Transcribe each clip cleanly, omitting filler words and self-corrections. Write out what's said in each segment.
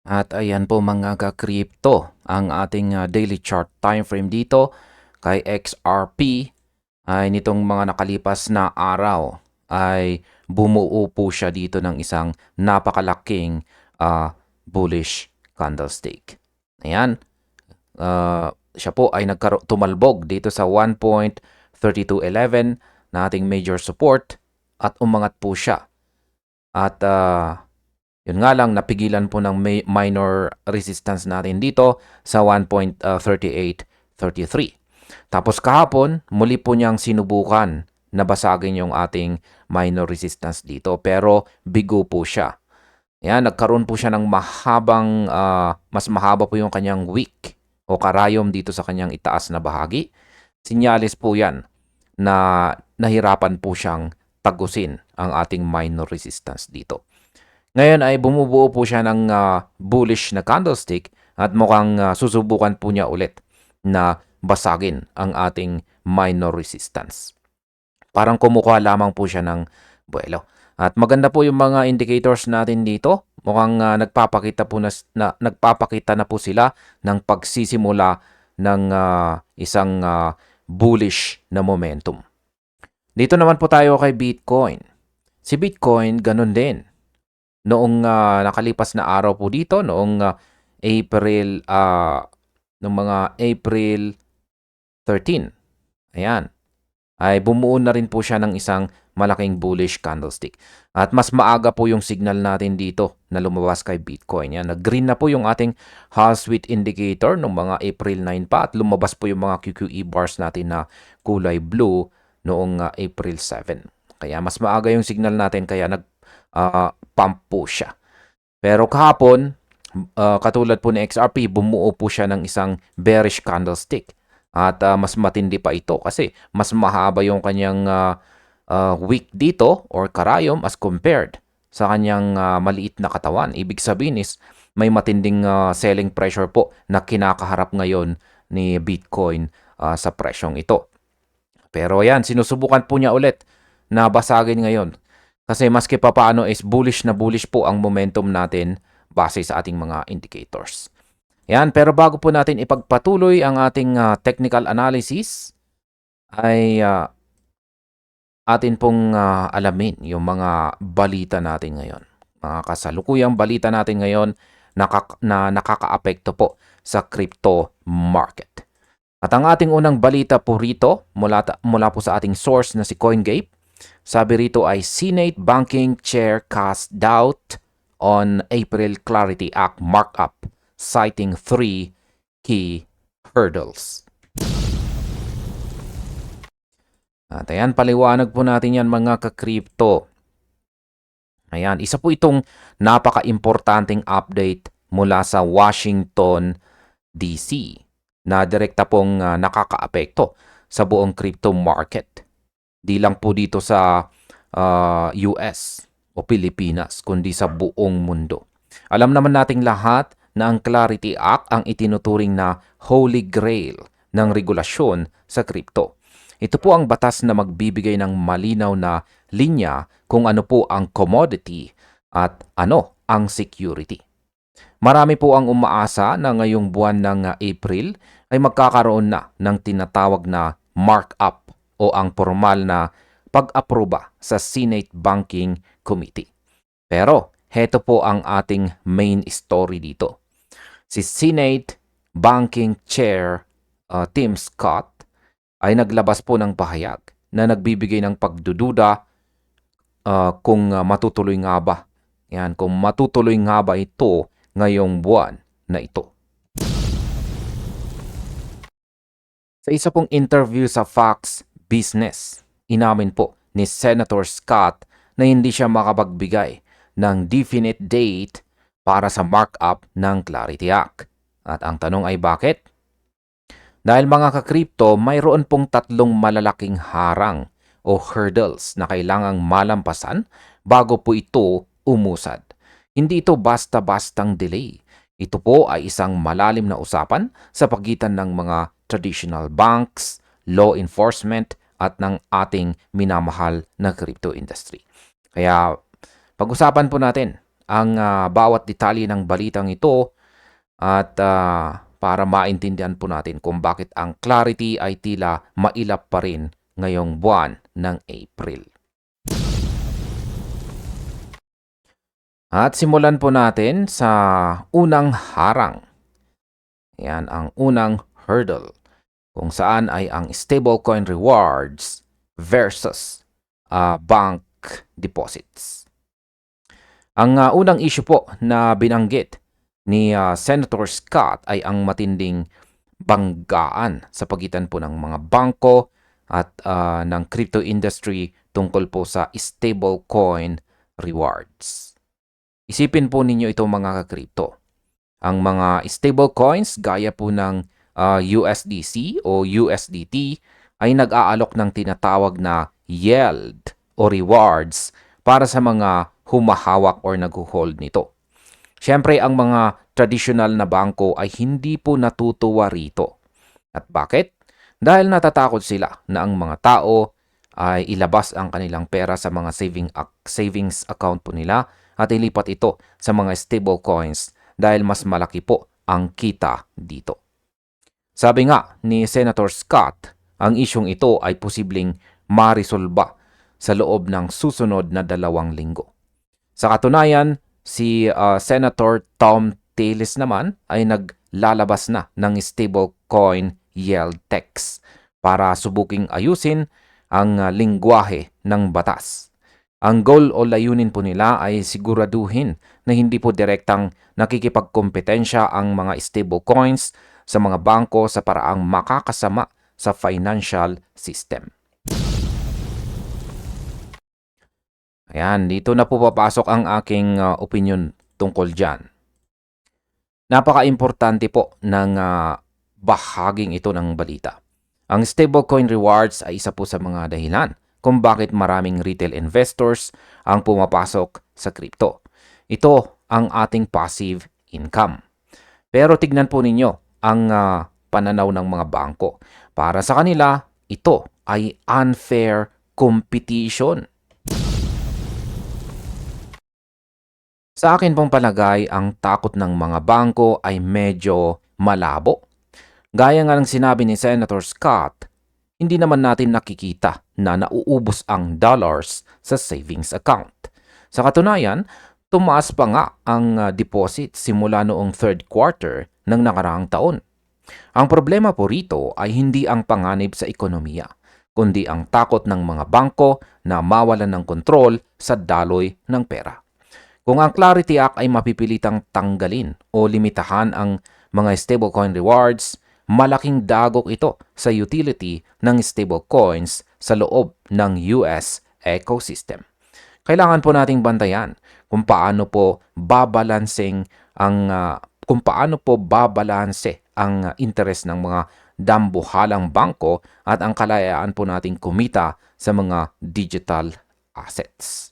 At ayan po mga ka-crypto, ang ating daily chart time frame dito kay XRP ay nitong mga nakalipas na araw ay bumuo po siya dito ng isang napakalaking bullish candlestick. Ayan, siya po ay tumalbog dito sa 1.3211 na ating major support at umangat po siya. At yun nga lang, napigilan po ng minor resistance natin dito sa 1.3833. Tapos kahapon, muli po niyang sinubukan na basagin yung ating minor resistance dito. Pero bigo po siya. Yan, nagkaroon po siya ng mas mahaba po yung kanyang wick o karayom dito sa kanyang itaas na bahagi. Sinyalis po yan na nahirapan po siyang tagusin ang ating minor resistance dito. Ngayon ay bumubuo po siya ng bullish na candlestick at mukhang susubukan po niya ulit na basagin ang ating minor resistance. Parang kumukuha lamang po siya ng buwelo. At maganda po yung mga indicators natin dito. Mukhang nagpapakita na po sila ng pagsisimula ng isang bullish na momentum. Dito naman po tayo kay Bitcoin. Si Bitcoin, ganun din. Noong nakalipas na araw po dito, noong mga April 13, ayan, ay bumuo na rin po siya ng isang malaking bullish candlestick. At mas maaga po yung signal natin dito na lumabas kay Bitcoin. Yan, nag-green na po yung ating Hall Sweet Indicator noong mga April 9 pa at lumabas po yung mga QQE bars natin na kulay blue noong April 7. Kaya mas maaga yung signal natin kaya pump po siya. Pero kahapon, katulad po ni XRP, bumuo po siya ng isang bearish candlestick. At mas matindi pa ito kasi mas mahaba yung kanyang wick dito or karayom as compared sa kanyang maliit na katawan. Ibig sabihin is may matinding selling pressure po na kinakaharap ngayon ni Bitcoin sa presyong ito. Pero yan, sinusubukan po niya ulit na basagin ngayon. Kasi maski pa paano is bullish na bullish po ang momentum natin base sa ating mga indicators. Yan, pero bago po natin ipagpatuloy ang ating technical analysis, ay atin pong alamin yung mga balita natin ngayon. Mga kasalukuyang balita natin ngayon na nakakaapekto po sa crypto market. At ang ating unang balita po rito mula po sa ating source na si CoinGate, sabi rito ay Senate Banking Chair cast doubt on April Clarity Act markup, citing 3 key hurdles. At ayan, paliwanag po natin yan mga ka-crypto. Ayan, isa po itong napaka-importanting update mula sa Washington, D.C. na direkta pong nakakaapekto sa buong crypto market. Di lang po dito sa US o Pilipinas, kundi sa buong mundo. Alam naman nating lahat na ang Clarity Act ang itinuturing na holy grail ng regulasyon sa crypto. Ito po ang batas na magbibigay ng malinaw na linya kung ano po ang commodity at ano ang security. Marami po ang umaasa na ngayong buwan ng April ay magkakaroon na ng tinatawag na markup o ang formal na pag-aproba sa Senate Banking Committee. Pero heto po ang ating main story dito. Si Senate Banking Chair Tim Scott ay naglabas po ng pahayag na nagbibigay ng pagdududa kung matutuloy nga ba. Yan, kung matutuloy nga ba ito ngayong buwan na ito. Sa isa pong interview sa Fox Business, inamin po ni Senator Scott na hindi siya makapagbigay ng definite date para sa markup ng Clarity Act. At ang tanong ay bakit? Dahil mga ka-crypto, mayroon pong 3 malalaking harang o hurdles na kailangang malampasan bago po ito umusad. Hindi ito basta-bastang delay. Ito po ay isang malalim na usapan sa pagitan ng mga traditional banks, law enforcement, at ng ating minamahal na crypto industry. Kaya pag-usapan po natin ang bawat detalye ng balitang ito at para maintindihan po natin kung bakit ang Clarity ay tila mailap pa rin ngayong buwan ng April. At simulan po natin sa unang harang. Yan ang unang hurdle kung saan ay ang stablecoin rewards versus bank deposits. Ang unang issue po na binanggit ni Senator Scott ay ang matinding banggaan sa pagitan po ng mga bangko at ng crypto industry tungkol po sa stablecoin rewards. Isipin po ninyo ito mga ka-crypto. Ang mga stablecoins gaya po ng USDC o USDT ay nag-aalok ng tinatawag na yield o rewards para sa mga humahawak or nag-hold nito. Siyempre, ang mga traditional na bangko ay hindi po natutuwa rito. At bakit? Dahil natatakot sila na ang mga tao ay ilabas ang kanilang pera sa mga savings account po nila at ilipat ito sa mga stable coins dahil mas malaki po ang kita dito. Sabi nga ni Senator Scott, ang isyong ito ay posibleng marisolba sa loob ng susunod na 2 linggo. Sa katunayan, si Senator Tom Tillis naman ay naglalabas na ng stablecoin yield tax para subuking ayusin ang lingwahe ng batas. Ang goal o layunin po nila ay siguraduhin na hindi po direktang nakikipagkompetensya ang mga stablecoins sa mga bangko sa paraang makakasama sa financial system. Ayan, dito na po papasok ang aking opinion tungkol dyan. Napaka-importante po ng bahaging ito ng balita. Ang stablecoin rewards ay isa po sa mga dahilan kung bakit maraming retail investors ang pumapasok sa crypto. Ito ang ating passive income. Pero tignan po ninyo ang pananaw ng mga bangko. Para sa kanila, ito ay unfair competition. Sa akin pong palagay, ang takot ng mga bangko ay medyo malabo. Gaya nga ng sinabi ni Senator Scott, hindi naman natin nakikita na nauubos ang dollars sa savings account. Sa katunayan, tumaas pa nga ang deposit simula noong third quarter ng nakaraang taon. Ang problema po rito ay hindi ang panganib sa ekonomiya, kundi ang takot ng mga bangko na mawalan ng kontrol sa daloy ng pera. Kung ang Clarity Act ay mapipilitang tanggalin o limitahan ang mga stablecoin rewards, malaking dagok ito sa utility ng stablecoins sa loob ng US ecosystem. Kailangan po nating bantayan kung paano po babalanse ang interes ng mga dambuhalang bangko at ang kalayaan po nating kumita sa mga digital assets.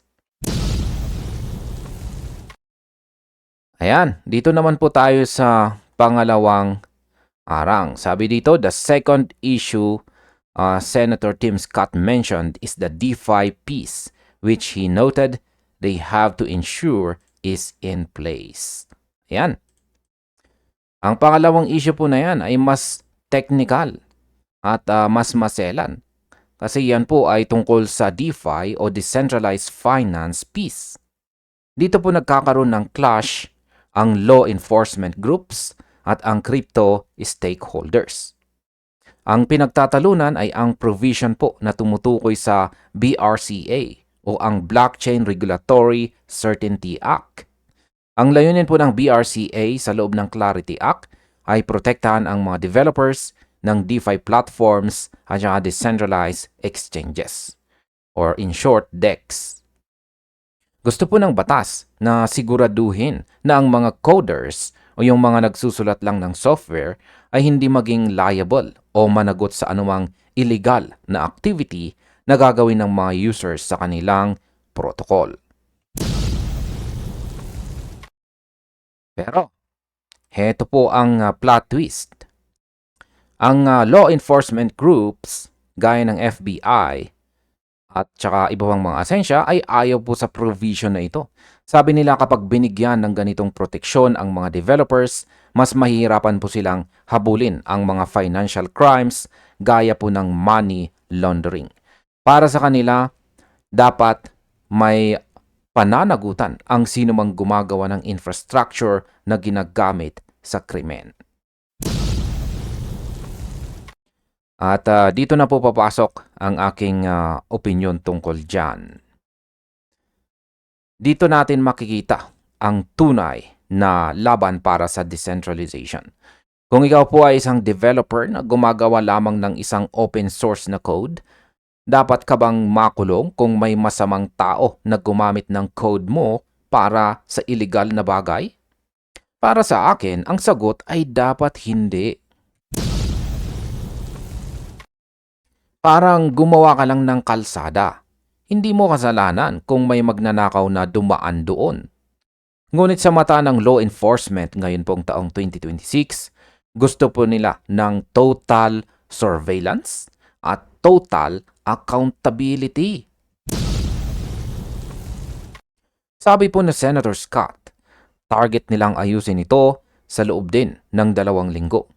Ayan, dito naman po tayo sa pangalawang arang. Sabi dito, the second issue Senator Tim Scott mentioned is the DeFi piece, which he noted they have to ensure is in place. Ayan. Ang pangalawang issue po na yan ay mas technical at mas maselan. Kasi yan po ay tungkol sa DeFi o Decentralized Finance piece. Dito po nagkakaroon ng clash ang law enforcement groups at ang crypto stakeholders. Ang pinagtatalunan ay ang provision po na tumutukoy sa BRCA o ang Blockchain Regulatory Certainty Act. Ang layunin po ng BRCA sa loob ng Clarity Act ay protektahan ang mga developers ng DeFi platforms at saka decentralized exchanges or in short, DEX. Gusto po ng batas na siguraduhin na ang mga coders o yung mga nagsusulat lang ng software ay hindi maging liable o managot sa anumang illegal na activity na gagawin ng mga users sa kanilang protocol. Pero, heto po ang plot twist. Ang law enforcement groups, gaya ng FBI, at saka iba pang mga ahensya ay ayaw po sa provision na ito. Sabi nila kapag binigyan ng ganitong proteksyon ang mga developers, mas mahihirapan po silang habulin ang mga financial crimes gaya po ng money laundering. Para sa kanila, dapat may pananagutan ang sino mang gumagawa ng infrastructure na ginagamit sa krimen. At dito na po papasok ang aking opinion tungkol dyan. Dito natin makikita ang tunay na laban para sa decentralization. Kung ikaw po ay isang developer na gumagawa lamang ng isang open source na code, dapat ka bang makulong kung may masamang tao na gumamit ng code mo para sa illegal na bagay? Para sa akin, ang sagot ay dapat hindi. Parang gumawa ka lang ng kalsada. Hindi mo kasalanan kung may magnanakaw na dumaan doon. Ngunit sa mata ng law enforcement ngayon pong taong 2026, gusto po nila ng total surveillance at total accountability. Sabi po ni Senator Scott, target nilang ayusin ito sa loob din ng 2 linggo.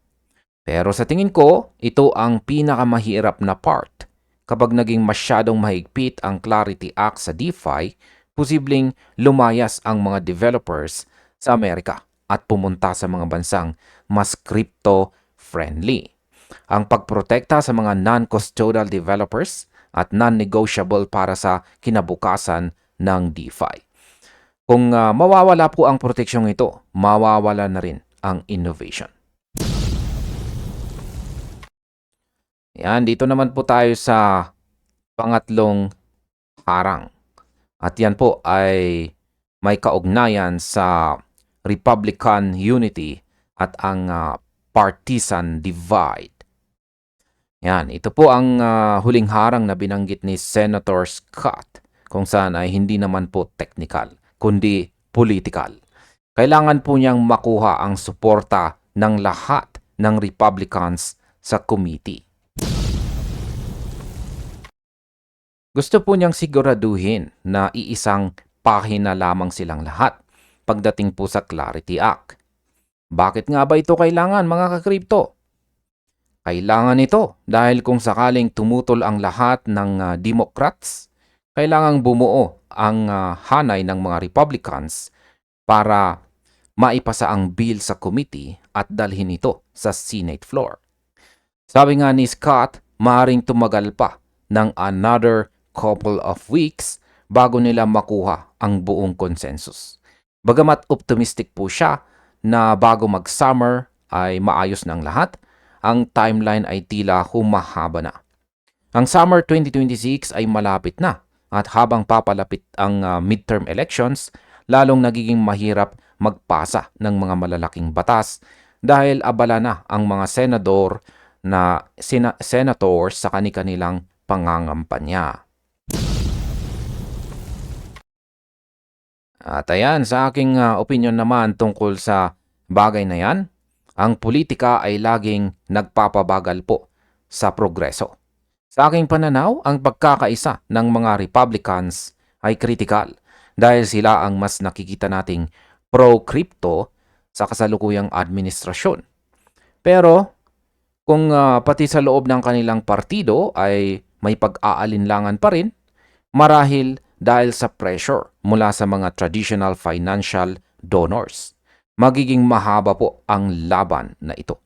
Pero sa tingin ko, ito ang pinakamahirap na part. Kapag naging masyadong mahigpit ang Clarity Act sa DeFi, posibleng lumayas ang mga developers sa Amerika at pumunta sa mga bansang mas crypto-friendly. Ang pagprotekta sa mga non-custodial developers at non-negotiable para sa kinabukasan ng DeFi. Kung mawawala po ang proteksyong ito, mawawala na rin ang innovation. Yan, dito naman po tayo sa pangatlong harang. At yan po ay may kaugnayan sa Republican unity at ang partisan divide. Yan, ito po ang huling harang na binanggit ni Senator Scott, kung saan ay hindi naman po technical, kundi political. Kailangan po niyang makuha ang suporta ng lahat ng Republicans sa committee. Gusto po niyang siguraduhin na iisang pahina lamang silang lahat pagdating po sa Clarity Act. Bakit nga ba ito kailangan, mga ka-crypto? Kailangan ito dahil kung sakaling tumutol ang lahat ng Democrats, kailangang bumuo ang hanay ng mga Republicans para maipasa ang bill sa committee at dalhin ito sa Senate floor. Sabi nga ni Scott, maaaring tumagal pa ng another couple of weeks bago nila makuha ang buong consensus. Bagamat optimistic po siya na bago mag-summer ay maayos ng lahat, ang timeline ay tila humahaba na. Ang summer 2026 ay malapit na at habang papalapit ang midterm elections, lalong nagiging mahirap magpasa ng mga malalaking batas dahil abala na ang mga senador na senators sa kanilang pangangampanya. At ayan, sa aking opinion naman tungkol sa bagay na yan, ang politika ay laging nagpapabagal po sa progreso. Sa aking pananaw, ang pagkakaisa ng mga Republicans ay critical dahil sila ang mas nakikita nating pro-crypto sa kasalukuyang administrasyon. Pero kung pati sa loob ng kanilang partido ay may pag-aalinlangan pa rin, marahil dahil sa pressure mula sa mga traditional financial donors, magiging mahaba po ang laban na ito.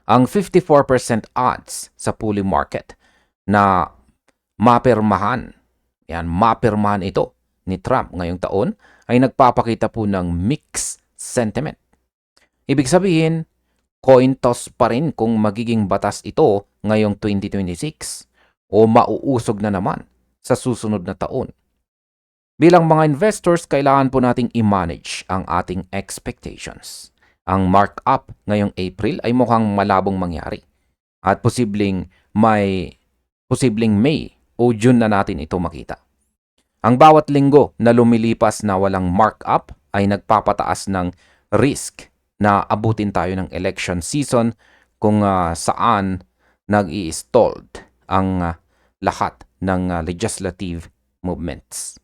Ang 54% odds sa fully market na mapirmahan ito ni Trump ngayong taon ay nagpapakita po ng mixed sentiment. Ibig sabihin, coin toss pa rin kung magiging batas ito ngayong 2026 o mauusog na naman sa susunod na taon. Bilang mga investors, kailangan po nating i-manage ang ating expectations. Ang markup ngayong April ay mukhang malabong mangyari at posibleng May o June na natin ito makita. Ang bawat linggo na lumilipas na walang markup ay nagpapataas ng risk na abutin tayo ng election season kung saan nag-i-stalled ang lahat ng legislative movements.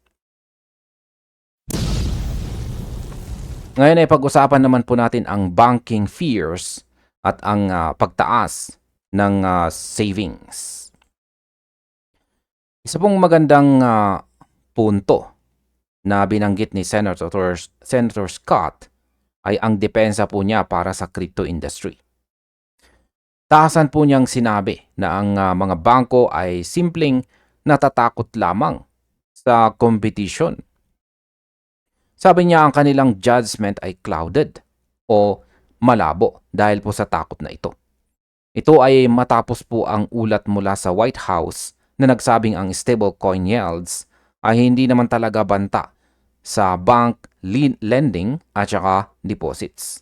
Ngayon ay pag-usapan naman po natin ang banking fears at ang pagtaas ng savings. Isa pong magandang punto na binanggit ni Senator Scott ay ang depensa po niya para sa crypto industry. Taasan po niyang sinabi na ang mga bangko ay simpleng natatakot lamang sa competition. Sabi niya ang kanilang judgment ay clouded o malabo dahil po sa takot na ito. Ito ay matapos po ang ulat mula sa White House na nagsabing ang stablecoin yields ay hindi naman talaga banta sa bank lending at saka deposits.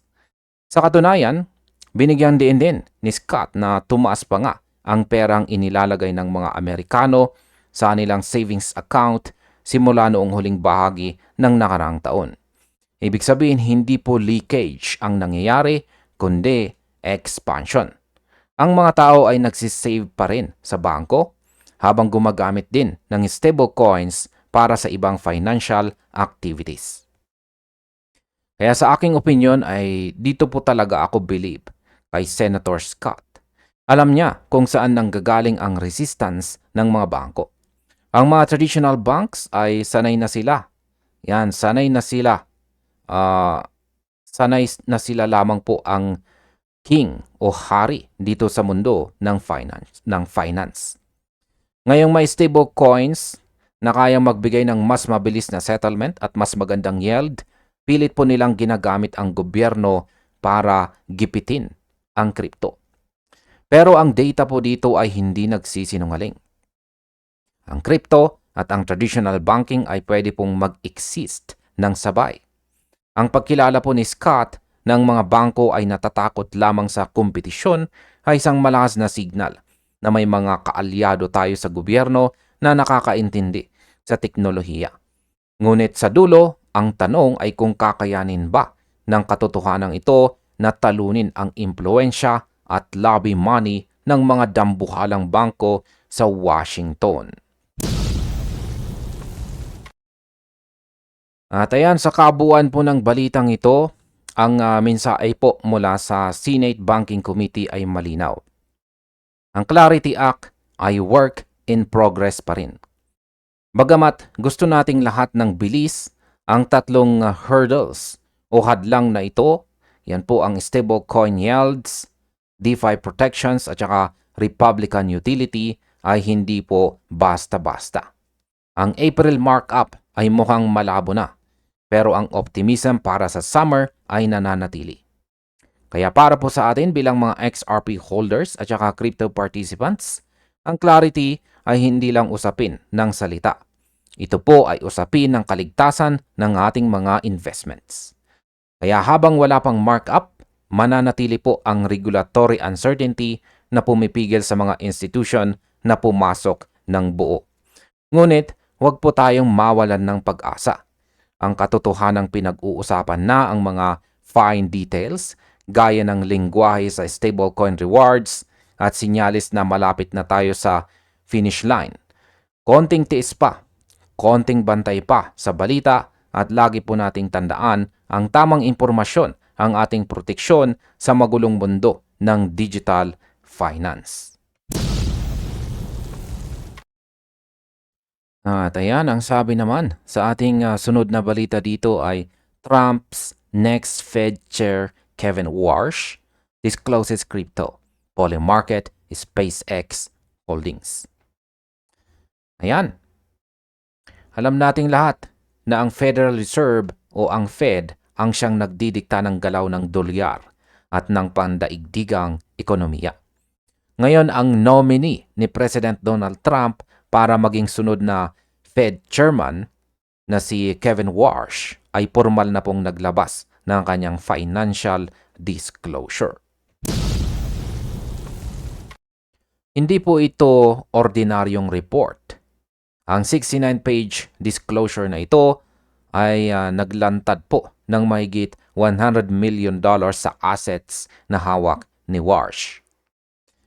Sa katunayan, binigyan din ni Scott na tumaas pa nga ang perang inilalagay ng mga Amerikano sa kanilang savings account simula noong huling bahagi ng nakaraang taon. Ibig sabihin, hindi po leakage ang nangyayari, kundi expansion. Ang mga tao ay nagsisave pa rin sa bangko habang gumagamit din ng stablecoins para sa ibang financial activities. Kaya sa aking opinion ay dito po talaga ako believe kay Senator Scott. Alam niya kung saan nanggagaling ang resistance ng mga bangko. Ang mga traditional banks ay sanay na sila. Sanay na sila lamang po ang king o hari dito sa mundo ng finance. Ngayong may stable coins na kayang magbigay ng mas mabilis na settlement at mas magandang yield, pilit po nilang ginagamit ang gobyerno para gipitin ang crypto. Pero ang data po dito ay hindi nagsisinungaling. Ang crypto at ang traditional banking ay pwede pong mag-exist ng sabay. Ang pagkilala po ni Scott ng mga bangko ay natatakot lamang sa kompetisyon ay isang malakas na signal na may mga kaalyado tayo sa gobyerno na nakakaintindi sa teknolohiya. Ngunit sa dulo, ang tanong ay kung kakayanin ba ng katotohanan ito na talunin ang impluensya at lobby money ng mga dambuhalang bangko sa Washington. At ayan, sa kabuuan po ng balitang ito, ang mensahe po mula sa Senate Banking Committee ay malinaw. Ang Clarity Act ay work in progress pa rin. Bagamat gusto nating lahat ng bilis, ang tatlong hurdles o hadlang na ito, yan po ang stablecoin yields, DeFi protections at saka Republican utility ay hindi po basta-basta. Ang April markup ay mukhang malabo na, pero ang optimism para sa summer ay nananatili. Kaya para po sa atin bilang mga XRP holders at saka crypto participants, ang clarity ay hindi lang usapin ng salita. Ito po ay usapin ng kaligtasan ng ating mga investments. Kaya habang wala pang markup, mananatili po ang regulatory uncertainty na pumipigil sa mga institution na pumasok ng buo. Ngunit, huwag po tayong mawalan ng pag-asa. Ang katotohanang pinag-uusapan na ang mga fine details gaya ng lengguwahe sa stablecoin rewards at sinyalis na malapit na tayo sa finish line. Konting tiis pa, konting bantay pa sa balita at lagi po nating tandaan ang tamang impormasyon ang ating proteksyon sa magulong mundo ng digital finance. At ayan, ang sabi naman sa ating sunod na balita dito ay Trump's next Fed Chair Kevin Warsh discloses crypto, Polymarket, SpaceX Holdings. Ayan. Alam nating lahat na ang Federal Reserve o ang Fed ang siyang nagdidikta ng galaw ng dolyar at ng pandaigdigang ekonomiya. Ngayon, ang nominee ni President Donald Trump para maging sunod na Fed Chairman na si Kevin Warsh ay formal na pong naglabas ng kanyang financial disclosure. Hindi po ito ordinaryong report. Ang 69-page disclosure na ito ay naglantad po ng mahigit $100 million sa assets na hawak ni Warsh.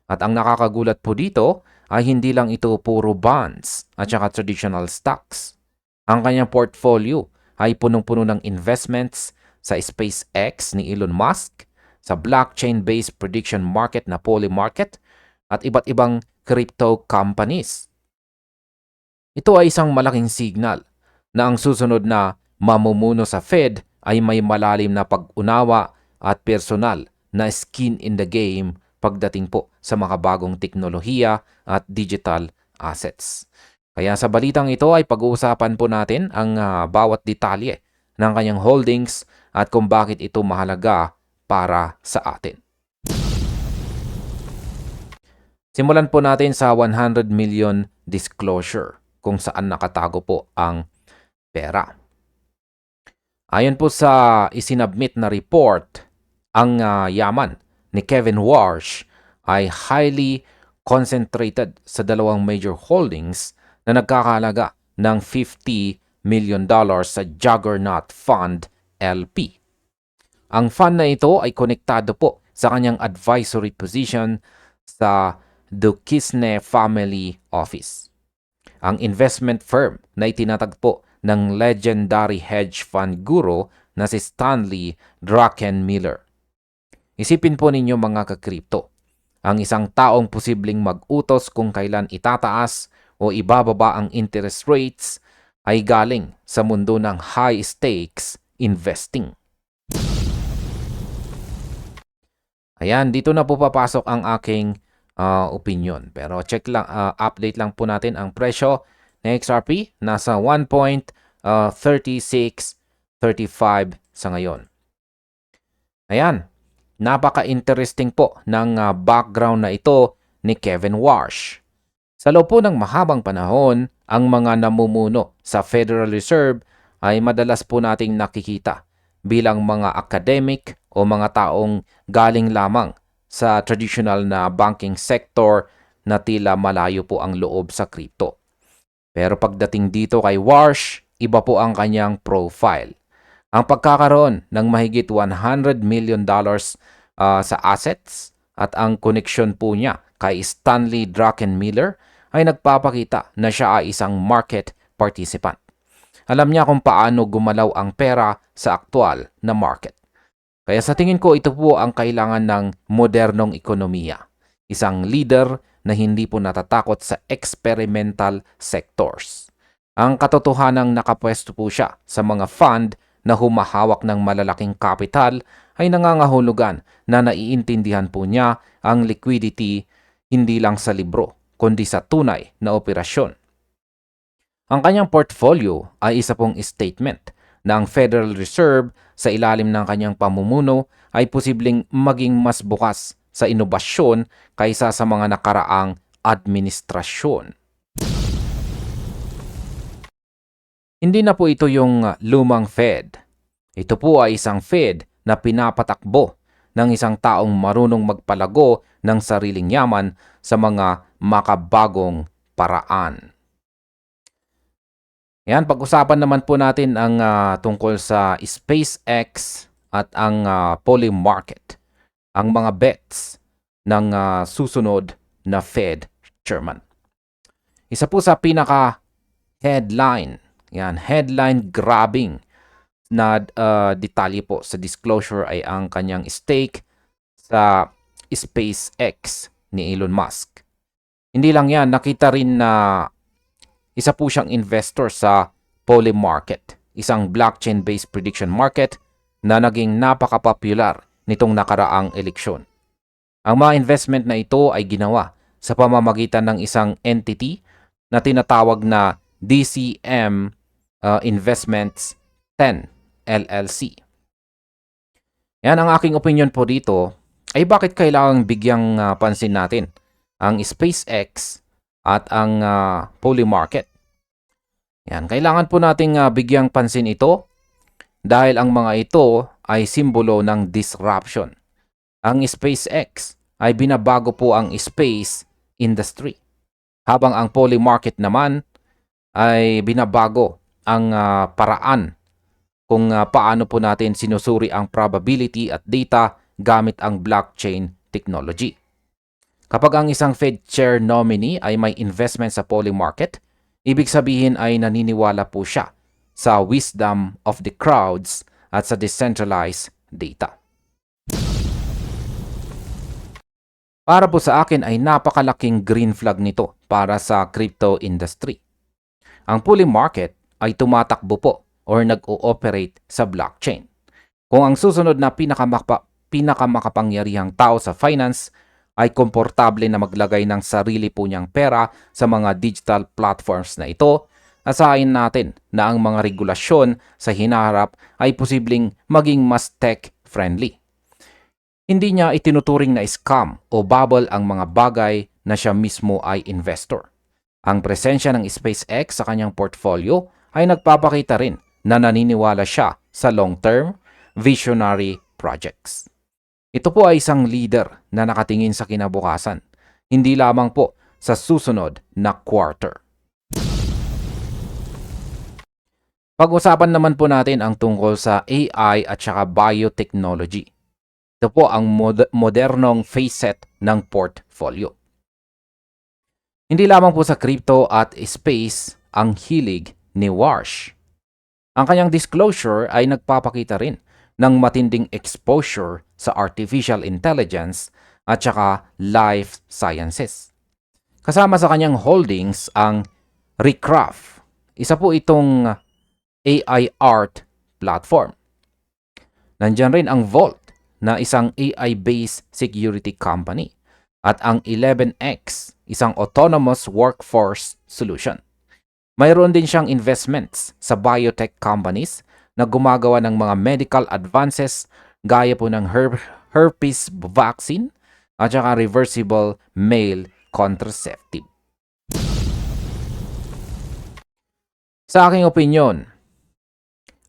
At ang nakakagulat po dito ay hindi lang ito puro bonds at saka traditional stocks. Ang kanyang portfolio ay punong-puno ng investments sa SpaceX ni Elon Musk, sa blockchain-based prediction market na Polymarket, at iba't ibang crypto companies. Ito ay isang malaking signal na ang susunod na mamumuno sa Fed ay may malalim na pag-unawa at personal na skin in the game pagdating po sa mga bagong teknolohiya at digital assets. Kaya sa balitang ito ay pag-uusapan po natin ang bawat detalye ng kanyang holdings at kung bakit ito mahalaga para sa atin. Simulan po natin sa 100 million disclosure kung saan nakatago po ang pera. Ayon po sa isinabmit na report, ang yaman ni Kevin Warsh ay highly concentrated sa dalawang major holdings na nagkakahalaga ng $50 million sa Juggernaut Fund LP. Ang fund na ito ay konektado po sa kanyang advisory position sa Duquesne Family Office, ang investment firm na itinatagpo ng legendary hedge fund guru na si Stanley Druckenmiller. Isipin po ninyo mga ka-crypto, ang isang taong posibleng mag-utos kung kailan itataas o ibababa ang interest rates ay galing sa mundo ng high-stakes investing. Ayan, dito na po papasok ang aking opinion. Pero check lang, update lang po natin ang presyo ng XRP. Nasa 1.3635 sa ngayon. Ayan, napaka-interesting po ng background na ito ni Kevin Warsh. Sa loob po ng mahabang panahon, ang mga namumuno sa Federal Reserve ay madalas po nating nakikita bilang mga academic o mga taong galing lamang sa traditional na banking sector na tila malayo po ang loob sa crypto. Pero pagdating dito kay Warsh, iba po ang kanyang profile. Ang pagkakaroon ng mahigit $100 million sa assets at ang koneksyon po niya kay Stanley Druckenmiller ay nagpapakita na siya ay isang market participant. Alam niya kung paano gumalaw ang pera sa aktual na market. Kaya sa tingin ko ito po ang kailangan ng modernong ekonomiya. Isang leader na hindi po natatakot sa experimental sectors. Ang katotohanang nakapwesto po siya sa mga fund na humahawak ng malalaking kapital ay nangangahulugan na naiintindihan po niya ang liquidity hindi lang sa libro, kundi sa tunay na operasyon. Ang kanyang portfolio ay isa pong statement na ang Federal Reserve sa ilalim ng kanyang pamumuno ay posibleng maging mas bukas sa inobasyon kaysa sa mga nakaraang administrasyon. Hindi na po ito yung lumang Fed. Ito po ay isang Fed na pinapatakbo ng isang taong marunong magpalago ng sariling yaman sa mga makabagong paraan. Yan, pag-usapan naman po natin ang tungkol sa SpaceX at ang Polymarket, ang mga bets ng susunod na Fed chairman. Isa po sa pinaka-headline, yan, headline grabbing na detalye po sa disclosure ay ang kanyang stake sa SpaceX ni Elon Musk. Hindi lang yan, nakita rin na isa po siyang investor sa Polymarket, isang blockchain-based prediction market na naging napaka-popular nitong nakaraang eleksyon. Ang mga investment na ito ay ginawa sa pamamagitan ng isang entity na tinatawag na DCM Investments 10 LLC. Yan ang aking opinion po dito ay bakit kailangang bigyang pansin natin ang SpaceX at ang Polymarket. Yan, kailangan po nating bigyang pansin ito dahil ang mga ito ay simbolo ng disruption. Ang SpaceX ay binabago po ang space industry, habang ang Polymarket naman ay binabago ang paraan kung paano po natin sinusuri ang probability at data gamit ang blockchain technology. Kapag ang isang Fed chair nominee ay may investment sa polling market, ibig sabihin ay naniniwala po siya sa wisdom of the crowds at sa decentralized data. Para po sa akin ay napakalaking green flag nito para sa crypto industry. Ang polling market ay tumatakbo po or nag-ooperate sa blockchain. Kung ang susunod na pinakamakapangyarihang tao sa finance ay komportable na maglagay ng sarili po niyang pera sa mga digital platforms na ito, asahin natin na ang mga regulasyon sa hinaharap ay posibleng maging mas tech-friendly. Hindi niya itinuturing na scam o bubble ang mga bagay na siya mismo ay investor. Ang presensya ng SpaceX sa kanyang portfolio ay nagpapakita rin na naniniwala siya sa long-term, visionary projects. Ito po ay isang leader na nakatingin sa kinabukasan, hindi lamang po sa susunod na quarter. Pag-usapan naman po natin ang tungkol sa AI at saka biotechnology. Ito po ang modernong facet ng portfolio. Hindi lamang po sa crypto at space ang hilig ni Warsh. Ang kanyang disclosure ay nagpapakita rin ng matinding exposure sa artificial intelligence at saka life sciences. Kasama sa kanyang holdings ang Recraft. Isa po itong AI art platform. Nandyan rin ang Vault na isang AI-based security company at ang 11X, isang autonomous workforce solution. Mayroon din siyang investments sa biotech companies na gumagawa ng mga medical advances gaya po ng herpes vaccine at saka reversible male contraceptive. Sa aking opinyon,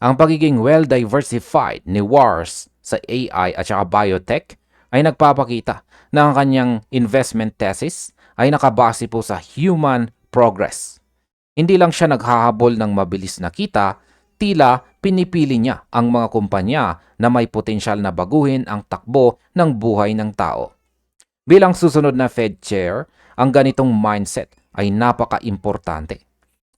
ang pagiging well-diversified ni Wars sa AI at saka biotech ay nagpapakita na ang kanyang investment thesis ay nakabase po sa human progress. Hindi lang siya naghahabol ng mabilis na kita, tila pinipili niya ang mga kumpanya na may potensyal na baguhin ang takbo ng buhay ng tao. Bilang susunod na Fed Chair, ang ganitong mindset ay napaka-importante.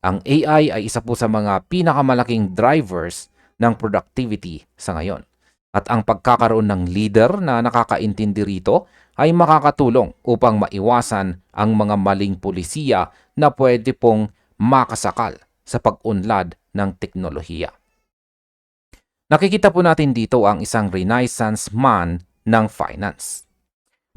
Ang AI ay isa po sa mga pinakamalaking drivers ng productivity sa ngayon. At ang pagkakaroon ng leader na nakakaintindi rito ay makakatulong upang maiwasan ang mga maling pulisiya na pwede pong makasakal sa pag-unlad ng teknolohiya. Nakikita po natin dito ang isang renaissance man ng finance.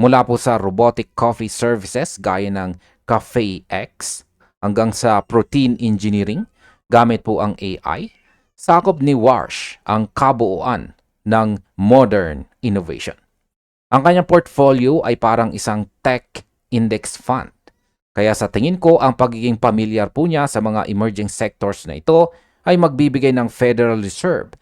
Mula po sa robotic coffee services gaya ng CafeX hanggang sa protein engineering gamit po ang AI, sakop ni Warsh ang kabuuan ng modern innovation. Ang kanyang portfolio ay parang isang tech index fund. Kaya sa tingin ko, ang pagiging pamilyar po niya sa mga emerging sectors na ito ay magbibigay ng Federal Reserve.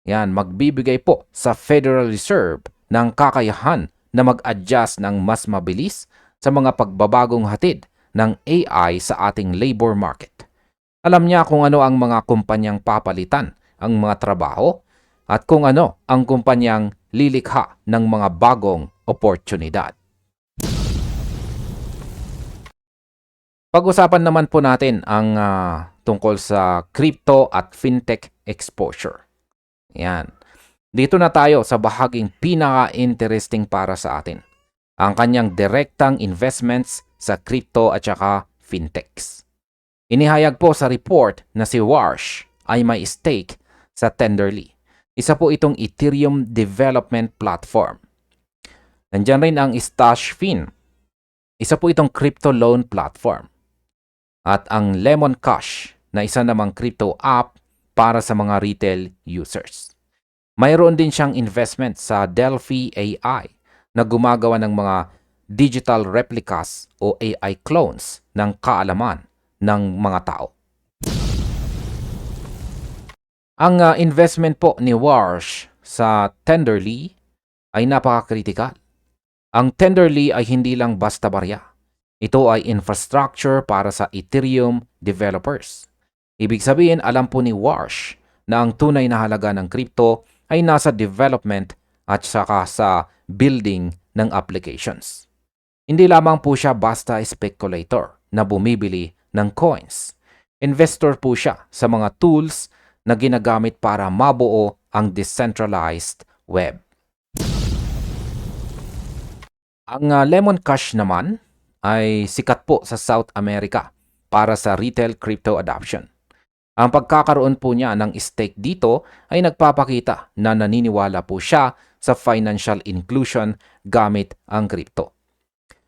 Magbibigay po sa Federal Reserve ng kakayahan na mag-adjust ng mas mabilis sa mga pagbabagong hatid ng AI sa ating labor market. Alam niya kung ano ang mga kumpanyang papalitan ang mga trabaho at kung ano ang kumpanyang lilikha ng mga bagong oportunidad. Pag-usapan naman po natin ang tungkol sa crypto at fintech exposure. Dito na tayo sa bahaging pinaka-interesting para sa atin. Ang kanyang direktang investments sa crypto at saka fintechs. Inihayag po sa report na si Warsh ay may stake sa Tenderly. Isa po itong Ethereum development platform. Nandyan rin ang Stashfin. Isa po itong crypto loan platform. At ang Lemon Cash na isa namang crypto app para sa mga retail users. Mayroon din siyang investment sa Delphi AI na gumagawa ng mga digital replicas o AI clones ng kaalaman ng mga tao. Ang investment po ni Warsh sa Tenderly ay napaka-critical. Ang Tenderly ay hindi lang basta barya. Ito ay infrastructure para sa Ethereum developers. Ibig sabihin, alam po ni Warsh na ang tunay na halaga ng crypto ay nasa development at saka sa building ng applications. Hindi lamang po siya basta speculator na bumibili ng coins. Investor po siya sa mga tools na ginagamit para mabuo ang decentralized web. Ang Lemon Cash naman ay sikat po sa South America para sa retail crypto adoption. Ang pagkakaroon po niya ng stake dito ay nagpapakita na naniniwala po siya sa financial inclusion gamit ang crypto.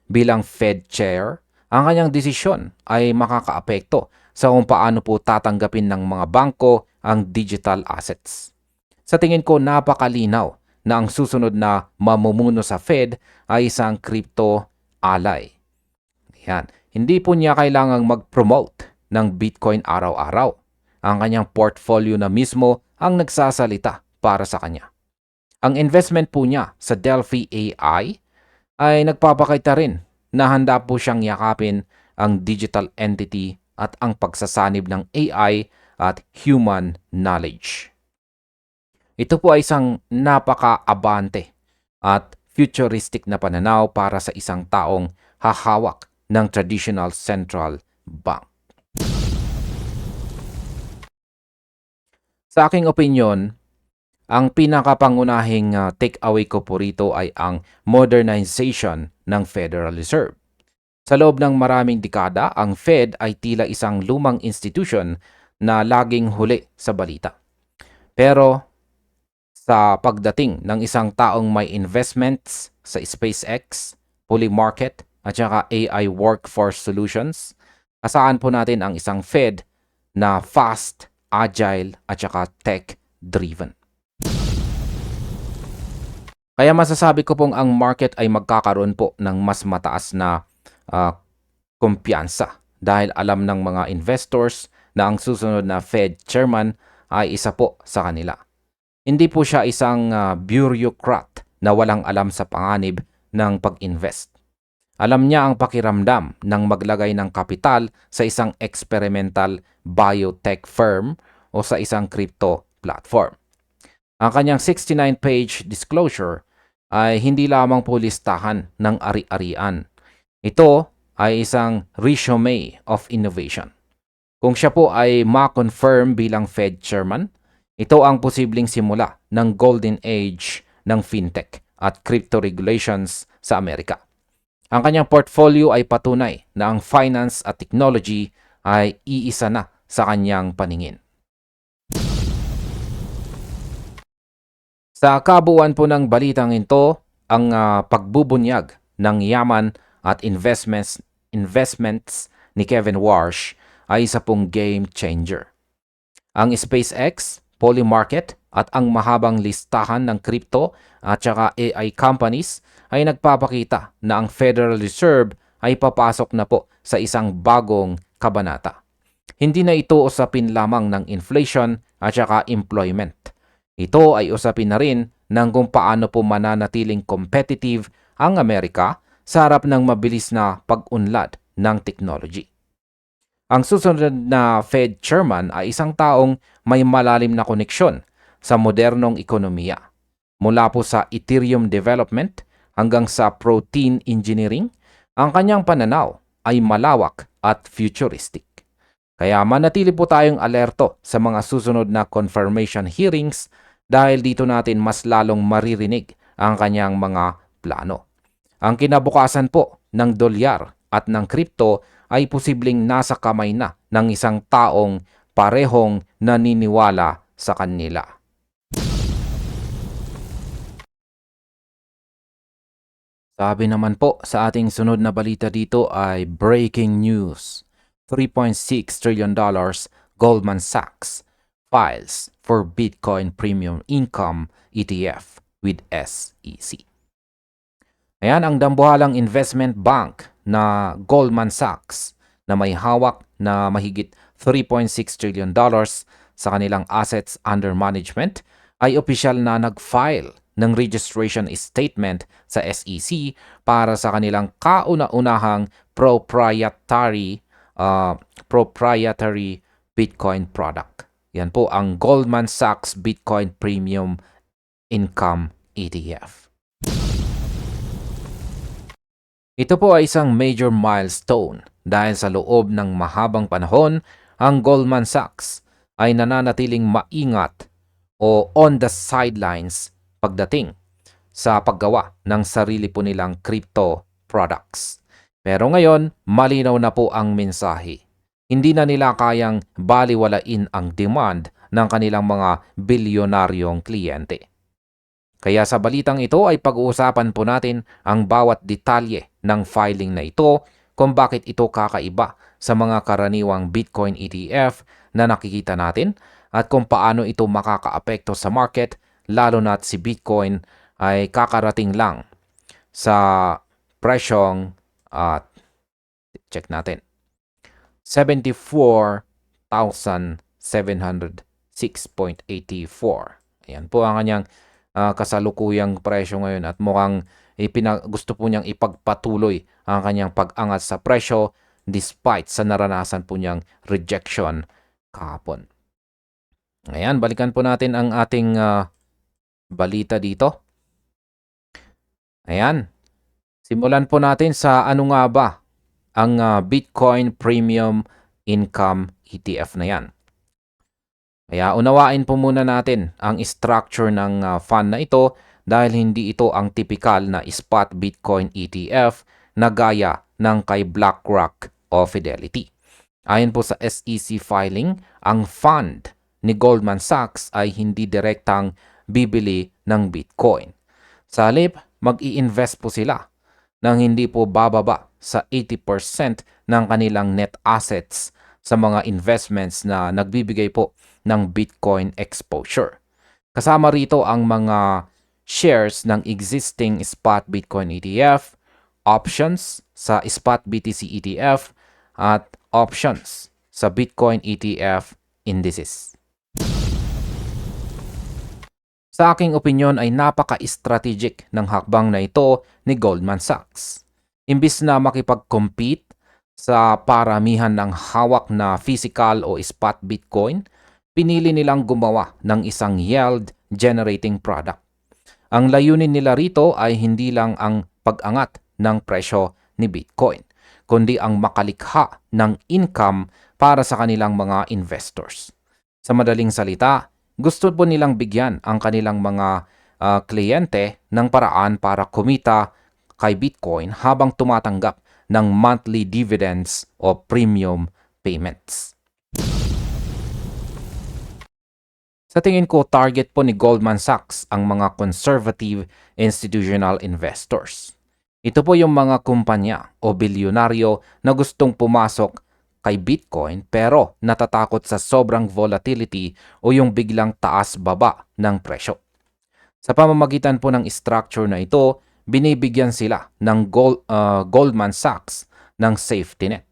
Bilang Fed Chair, ang kanyang desisyon ay makakaapekto sa kung paano po tatanggapin ng mga bangko ang digital assets. Sa tingin ko, napakalinaw na ang susunod na mamumuno sa Fed ay isang crypto ally. Yan. Hindi po niya kailangang mag-promote ng Bitcoin araw-araw. Ang kanyang portfolio na mismo ang nagsasalita para sa kanya. Ang investment po niya sa Delphi AI ay nagpapakita rin na handa po siyang yakapin ang digital entity at ang pagsasanib ng AI at human knowledge. Ito po ay isang napaka-abante at futuristic na pananaw para sa isang taong hahawak ng traditional central bank. Sa aking opinyon, ang pinakapangunahing take-away ko po rito ay ang modernization ng Federal Reserve. Sa loob ng maraming dekada, ang Fed ay tila isang lumang institution na laging huli sa balita. Pero sa pagdating ng isang taong may investments sa SpaceX, Polymarket at saka AI Workforce Solutions, asahan po natin ang isang Fed na fast, agile at saka tech-driven. Kaya masasabi ko pong ang market ay magkakaroon po ng mas mataas na kumpiyansa dahil alam ng mga investors na ang susunod na Fed chairman ay isa po sa kanila. Hindi po siya isang bureaucrat na walang alam sa panganib ng pag-invest. Alam niya ang pakiramdam ng maglagay ng kapital sa isang experimental biotech firm o sa isang crypto platform. Ang kanyang 69-page disclosure ay hindi lamang po listahan ng ari-arian. Ito ay isang resume of innovation. Kung siya po ay ma-confirm bilang Fed chairman, ito ang posibleng simula ng golden age ng fintech at crypto regulations sa Amerika. Ang kanyang portfolio ay patunay na ang finance at technology ay iisa na sa kanyang paningin. Sa kabuuan po ng balitang ito, ang pagbubunyag ng yaman at investments ni Kevin Warsh ay isa pong game changer. Ang SpaceX, Polymarket at ang mahabang listahan ng crypto at saka AI companies ay nagpapakita na ang Federal Reserve ay papasok na po sa isang bagong kabanata. Hindi na ito usapin lamang ng inflation at saka employment. Ito ay usapin na rin ng kung paano po mananatiling competitive ang Amerika sa harap ng mabilis na pag-unlad ng technology. Ang susunod na Fed chairman ay isang taong may malalim na koneksyon sa modernong ekonomiya. Mula po sa Ethereum development hanggang sa protein engineering, ang kanyang pananaw ay malawak at futuristic. Kaya manatili po tayong alerto sa mga susunod na confirmation hearings dahil dito natin mas lalong maririnig ang kanyang mga plano. Ang kinabukasan po ng dolyar at ng kripto ay posibleng nasa kamay na ng isang taong parehong naniniwala sa kanila. Sabi naman po sa ating sunod na balita dito ay breaking news. $3.6 trillion Goldman Sachs files for Bitcoin Premium Income ETF with SEC. Ayan ang dambuhalang investment bank na Goldman Sachs na may hawak na mahigit $3.6 trillion sa kanilang assets under management ay opisyal na nag-file ng registration statement sa SEC para sa kanilang kauna-unahang proprietary Bitcoin product. Yan po ang Goldman Sachs Bitcoin Premium Income ETF. Ito po ay isang major milestone dahil sa loob ng mahabang panahon, ang Goldman Sachs ay nananatiling maingat o on the sidelines pagdating sa paggawa ng sarili po nilang crypto products. Pero ngayon, malinaw na po ang mensahe. Hindi na nila kayang baliwalain ang demand ng kanilang mga bilyonaryong kliyente. Kaya sa balitang ito ay pag-uusapan po natin ang bawat detalye ng filing na ito, kung bakit ito kakaiba sa mga karaniwang Bitcoin ETF na nakikita natin, at kung paano ito makakaapekto sa market, lalo na't si Bitcoin ay kakarating lang sa presyong check natin 74,706.84. Ayan po ang kanyang kasalukuyang presyo ngayon, at mukhang gusto po niyang ipagpatuloy ang kanyang pag-angat sa presyo despite sa naranasan po niyang rejection kahapon. Ayan, balikan po natin ang ating balita dito. Ayan, simulan po natin sa ano nga ba ang Bitcoin Premium Income ETF na yan. Kaya unawain po muna natin ang structure ng fund na ito, dahil hindi ito ang typical na spot Bitcoin ETF na gaya ng kay BlackRock o Fidelity. Ayon po sa SEC filing, ang fund ni Goldman Sachs ay hindi direktang bibili ng Bitcoin. Sa halip, mag-i-invest po sila nang hindi po bababa sa 80% ng kanilang net assets sa mga investments na nagbibigay po ng Bitcoin exposure. Kasama rito ang mga shares ng existing spot Bitcoin ETF, options sa spot BTC ETF, at options sa Bitcoin ETF indices. Sa aking opinyon ay napaka-strategic ng hakbang na ito ni Goldman Sachs. Imbis na makipag-compete sa paramihan ng hawak na physical o spot Bitcoin, pinili nilang gumawa ng isang yield-generating product. Ang layunin nila rito ay hindi lang ang pag-angat ng presyo ni Bitcoin, kundi ang makalikha ng income para sa kanilang mga investors. Sa madaling salita, gusto po nilang bigyan ang kanilang mga kliyente ng paraan para kumita kay Bitcoin habang tumatanggap ng monthly dividends o premium payments. Sa tingin ko, target po ni Goldman Sachs ang mga conservative institutional investors. Ito po yung mga kumpanya o bilyonaryo na gustong pumasok kay Bitcoin pero natatakot sa sobrang volatility o yung biglang taas-baba ng presyo. Sa pamamagitan po ng structure na ito, binibigyan sila ng Goldman Sachs ng safety net.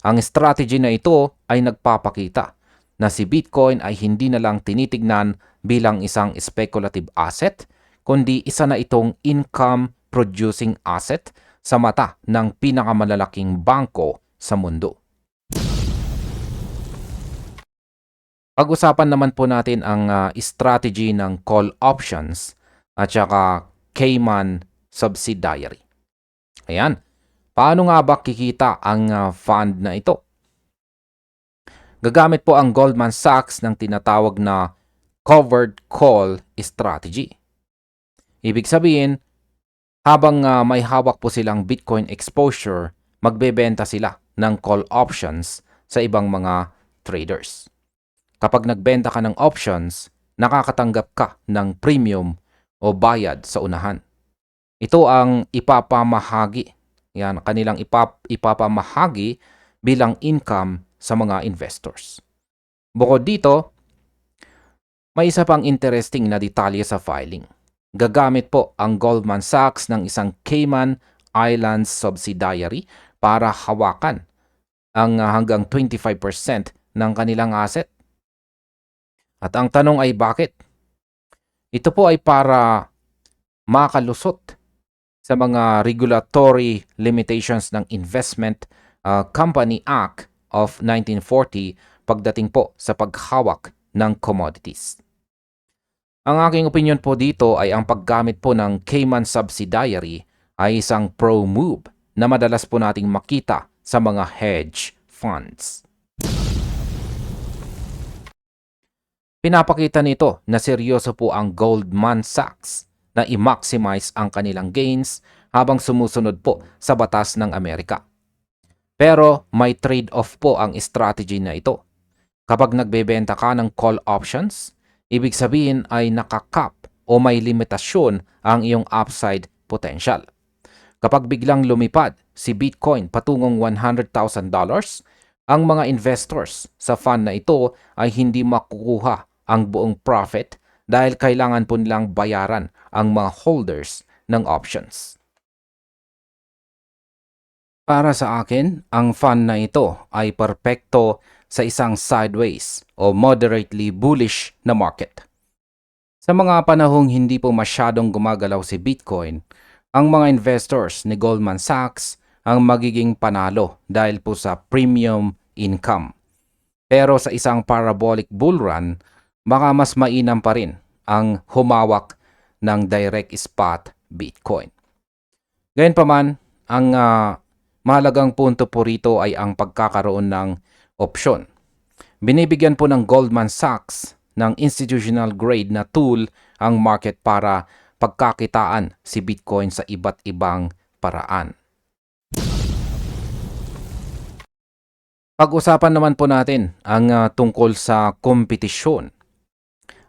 Ang strategy na ito ay nagpapakita na si Bitcoin ay hindi na lang tinitignan bilang isang speculative asset, kundi isa na itong income-producing asset sa mata ng pinakamalalaking bangko sa mundo. Pag-usapan naman po natin ang strategy ng call options at saka Cayman subsidiary. Ayan, paano nga ba kikita ang fund na ito? Gagamit po ang Goldman Sachs ng tinatawag na covered call strategy. Ibig sabihin, habang may hawak po silang Bitcoin exposure, magbebenta sila ng call options sa ibang mga traders. Kapag nagbenta ka ng options, nakakatanggap ka ng premium o bayad sa unahan. Ito ang ipapamahagi. Yan, kanilang ipapamahagi bilang income sa mga investors. Bukod dito, may isa pang interesting na detalye sa filing. Gagamit po ang Goldman Sachs ng isang Cayman Islands subsidiary para hawakan ang hanggang 25% ng kanilang asset. At ang tanong ay bakit? Ito po ay para makalusot sa mga regulatory limitations ng Investment Company Act of 1940 pagdating po sa paghawak ng commodities. Ang aking opinion po dito ay ang paggamit po ng Cayman subsidiary ay isang pro move na madalas po nating makita sa mga hedge funds. Pinapakita nito na seryoso po ang Goldman Sachs na i-maximize ang kanilang gains habang sumusunod po sa batas ng Amerika. Pero may trade-off po ang strategy na ito. Kapag nagbebenta ka ng call options, ibig sabihin ay nakakap o may limitasyon ang iyong upside potential. Kapag biglang lumipad si Bitcoin patungong $100,000, ang mga investors sa fund na ito ay hindi makukuha ang buong profit dahil kailangan po nilang bayaran ang mga holders ng options. Para sa akin, ang fund na ito ay perpekto sa isang sideways o moderately bullish na market. Sa mga panahong hindi po masyadong gumagalaw si Bitcoin, ang mga investors ni Goldman Sachs ang magiging panalo dahil po sa premium income. Pero sa isang parabolic bull run, baka mas mainam pa rin ang humawak ng direct spot Bitcoin. Gayunpaman, ang mahalagang punto po rito ay ang pagkakaroon ng opsyon. Binibigyan po ng Goldman Sachs ng institutional grade na tool ang market para pagkakitaan si Bitcoin sa iba't ibang paraan. Pag-usapan naman po natin ang tungkol sa kompetisyon.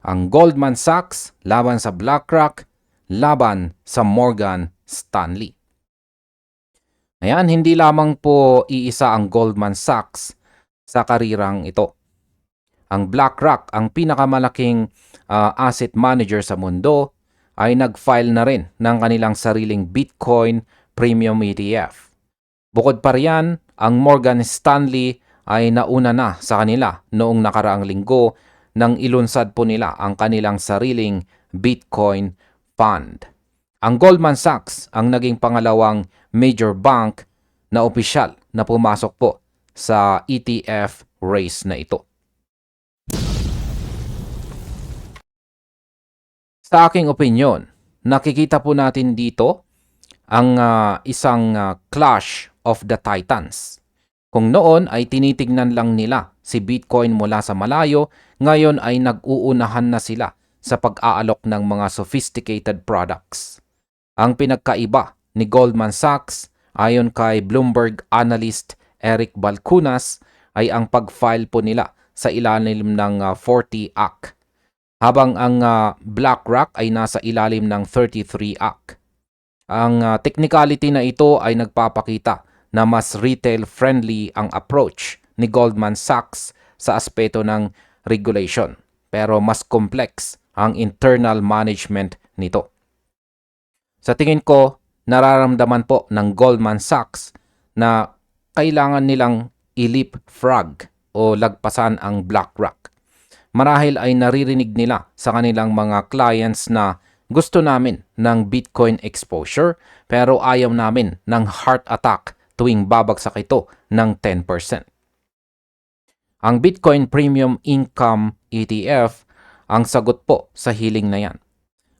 Ang Goldman Sachs laban sa BlackRock, laban sa Morgan Stanley. Ayan, hindi lamang po iisa ang Goldman Sachs sa karirang ito. Ang BlackRock, ang pinakamalaking asset manager sa mundo, ay nag-file na rin ng kanilang sariling Bitcoin Premium ETF. Bukod pa riyan, ang Morgan Stanley ay nauna na sa kanila noong nakaraang linggo nang ilunsad po nila ang kanilang sariling Bitcoin Fund. Ang Goldman Sachs ang naging pangalawang major bank na opisyal na pumasok po sa ETF race na ito. Sa aking opinyon, nakikita po natin dito ang isang clash of the titans. Kung noon ay tinitignan lang nila si Bitcoin mula sa malayo, ngayon ay nag-uunahan na sila sa pag-aalok ng mga sophisticated products. Ang pinagkaiba ni Goldman Sachs ayon kay Bloomberg analyst Eric Balchunas ay ang pag-file po nila sa ilalim ng 40 Act, habang ang BlackRock ay nasa ilalim ng 33 Act. Ang technicality na ito ay nagpapakita na mas retail-friendly ang approach ni Goldman Sachs sa aspeto ng regulation, pero mas complex ang internal management nito. Sa tingin ko, nararamdaman po ng Goldman Sachs na kailangan nilang i-leapfrog o lagpasan ang BlackRock. Marahil ay naririnig nila sa kanilang mga clients na gusto namin ng Bitcoin exposure pero ayaw namin ng heart attack tuwing babagsak ito ng 10%. Ang Bitcoin Premium Income ETF ang sagot po sa hiling na yan.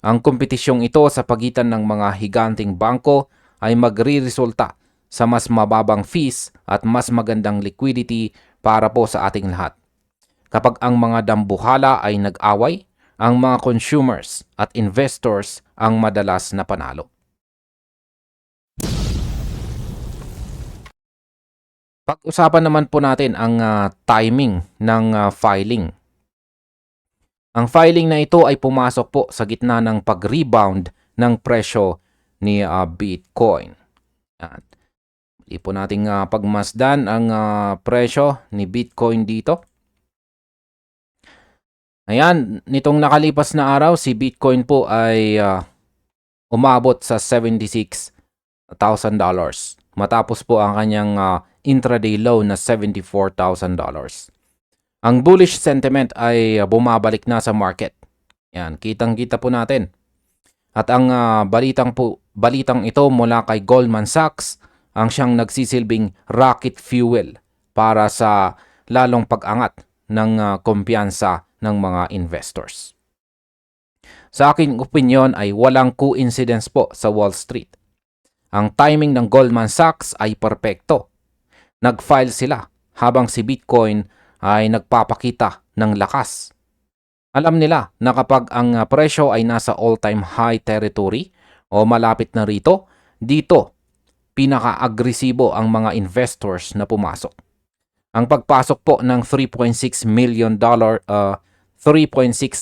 Ang kompetisyong ito sa pagitan ng mga higanting bangko ay magriresulta sa mas mababang fees at mas magandang liquidity para po sa ating lahat. Kapag ang mga dambuhala ay nag-away, ang mga consumers at investors ang madalas na panalo. Pag-usapan naman po natin ang timing ng filing. Ang filing na ito ay pumasok po sa gitna ng pag-rebound ng presyo ni Bitcoin. Yan. Hindi po natin pagmasdan ang presyo ni Bitcoin dito. Ayan, nitong nakalipas na araw, si Bitcoin po ay umabot sa $76,000 matapos po ang kanyang intraday low na $74,000. Ang bullish sentiment ay bumabalik na sa market. Yan, kitang-kita po natin. At ang balitang ito mula kay Goldman Sachs ang siyang nagsisilbing rocket fuel para sa lalong pag-angat ng kumpiyansa ng mga investors. Sa aking opinyon ay walang coincidence po sa Wall Street. Ang timing ng Goldman Sachs ay perpekto. Nag-file sila habang si Bitcoin ay nagpapakita ng lakas. Alam nila na kapag ang presyo ay nasa all-time high territory o malapit na rito, dito pinaka-agresibo ang mga investors na pumasok. Ang pagpasok po ng $3.6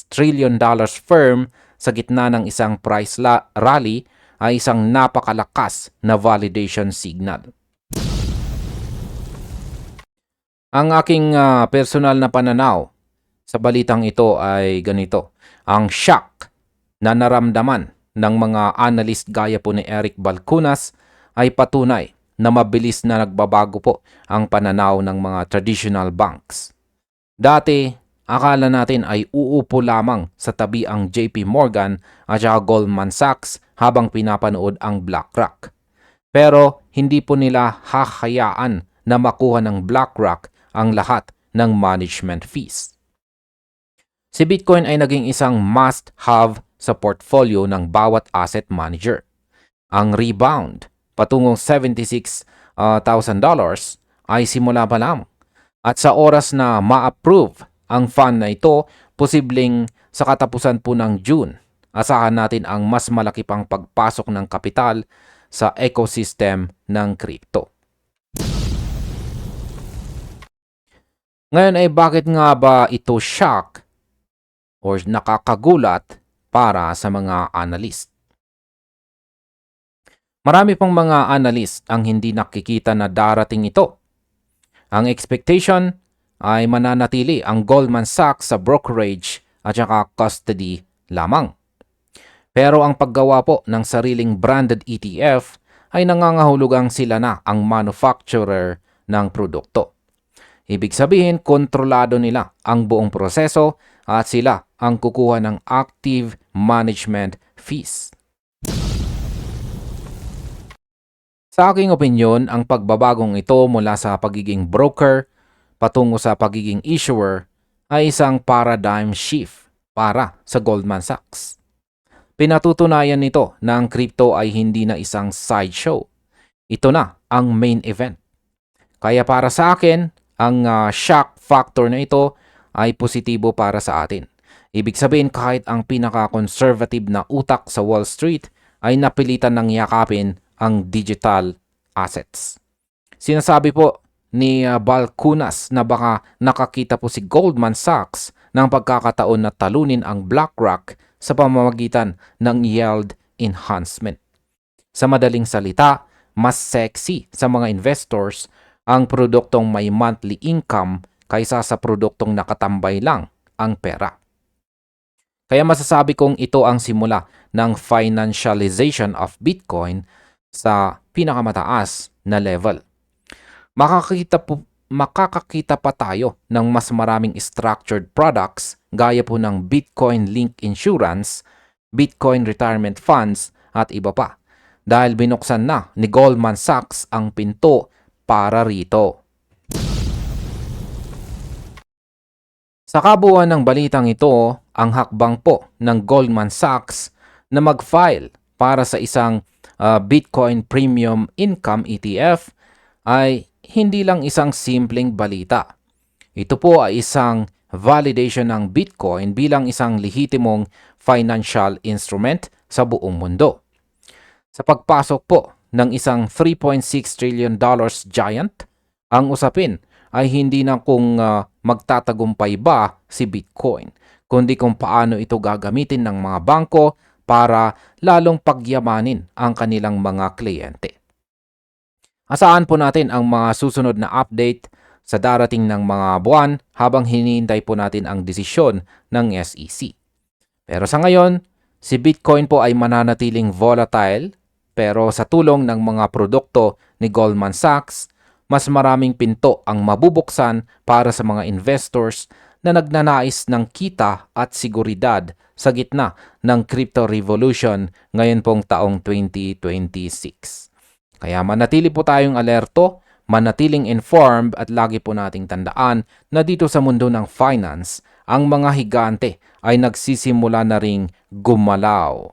trillion firm sa gitna ng isang price rally ay isang napakalakas na validation signal. Ang aking personal na pananaw sa balitang ito ay ganito. Ang shock na naramdaman ng mga analyst gaya po ni Eric Balchunas ay patunay na mabilis na nagbabago po ang pananaw ng mga traditional banks. Dati, akala natin ay uupo lamang sa tabi ang JP Morgan at saka Goldman Sachs habang pinapanood ang BlackRock. Pero hindi po nila hahayaan na makuha ng BlackRock ang lahat ng management fees. Si Bitcoin ay naging isang must-have sa portfolio ng bawat asset manager. Ang rebound patungong $76,000 ay simula pa lang. At sa oras na ma-approve ang fund na ito, posibleng sa katapusan po ng June, asahan natin ang mas malaki pang pagpasok ng kapital sa ecosystem ng crypto. Ngayon ay bakit nga ba ito shock or nakakagulat para sa mga analyst? Marami pong mga analyst ang hindi nakikita na darating ito. Ang expectation ay mananatili ang Goldman Sachs sa brokerage at saka custody lamang. Pero ang paggawa po ng sariling branded ETF ay nangangahulugang sila na ang manufacturer ng produkto. Ibig sabihin, kontrolado nila ang buong proseso at sila ang kukuha ng active management fees. Sa aking opinyon, ang pagbabagong ito mula sa pagiging broker patungo sa pagiging issuer ay isang paradigm shift para sa Goldman Sachs. Pinatutunayan nito na ang crypto ay hindi na isang sideshow. Ito na ang main event. Kaya para sa akin, ang shock factor na ito ay positibo para sa atin. Ibig sabihin kahit ang pinaka-conservative na utak sa Wall Street ay napilitan ng yakapin ang digital assets. Sinasabi po ni Balchunas na baka nakakita po si Goldman Sachs ng pagkakataon na talunin ang BlackRock sa pamamagitan ng yield enhancement. Sa madaling salita, mas sexy sa mga investors ang produktong may monthly income kaysa sa produktong nakatambay lang ang pera. Kaya masasabi kong ito ang simula ng financialization of Bitcoin sa pinakamataas na level. Makakakita pa tayo ng mas maraming structured products gaya po ng Bitcoin Link Insurance, Bitcoin Retirement Funds at iba pa dahil binuksan na ni Goldman Sachs ang pinto para rito. Sa kabuuan ng balitang ito, ang hakbang po ng Goldman Sachs na mag-file para sa isang Bitcoin Premium Income ETF ay hindi lang isang simpleng balita. Ito po ay isang validation ng Bitcoin bilang isang lehitimong financial instrument sa buong mundo. Sa pagpasok po ng isang $3.6 trillion giant, ang usapin ay hindi na kung magtatagumpay ba si Bitcoin, kundi kung paano ito gagamitin ng mga bangko para lalong pagyamanin ang kanilang mga kliyente. Asahan po natin ang mga susunod na update sa darating ng mga buwan habang hinihintay po natin ang desisyon ng SEC. Pero sa ngayon, si Bitcoin po ay mananatiling volatile pero sa tulong ng mga produkto ni Goldman Sachs, mas maraming pinto ang mabubuksan para sa mga investors na nagnanais ng kita at seguridad sa gitna ng crypto revolution ngayon pong taong 2026. Kaya manatili po tayong alerto, manatiling informed at lagi po nating tandaan na dito sa mundo ng finance, ang mga higante ay nagsisimula na ring gumalaw.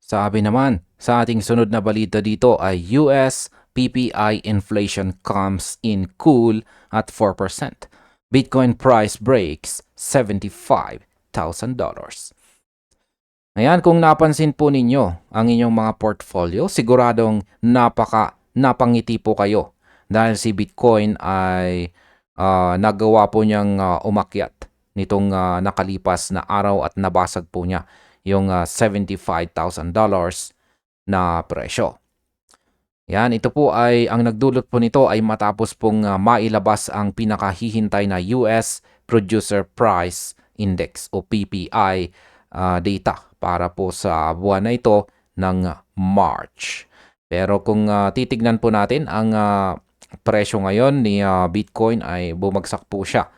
Sabi naman, sa ating sunod na balita dito ay US PPI inflation comes in cool at 4%. Bitcoin price breaks $75,000. Ayan, kung napansin po ninyo ang inyong mga portfolio, siguradong napangiti po kayo dahil si Bitcoin ay nagawa po niyang umakyat nitong nakalipas na araw at nabasag po niya yung $75,000 na presyo. Yan, ito po ay ang nagdulot po nito ay matapos pong mailabas ang pinakahihintay na US Producer Price Index o PPI data para po sa buwan na ito ng March. Pero kung titignan po natin ang presyo ngayon ni Bitcoin ay bumagsak po siya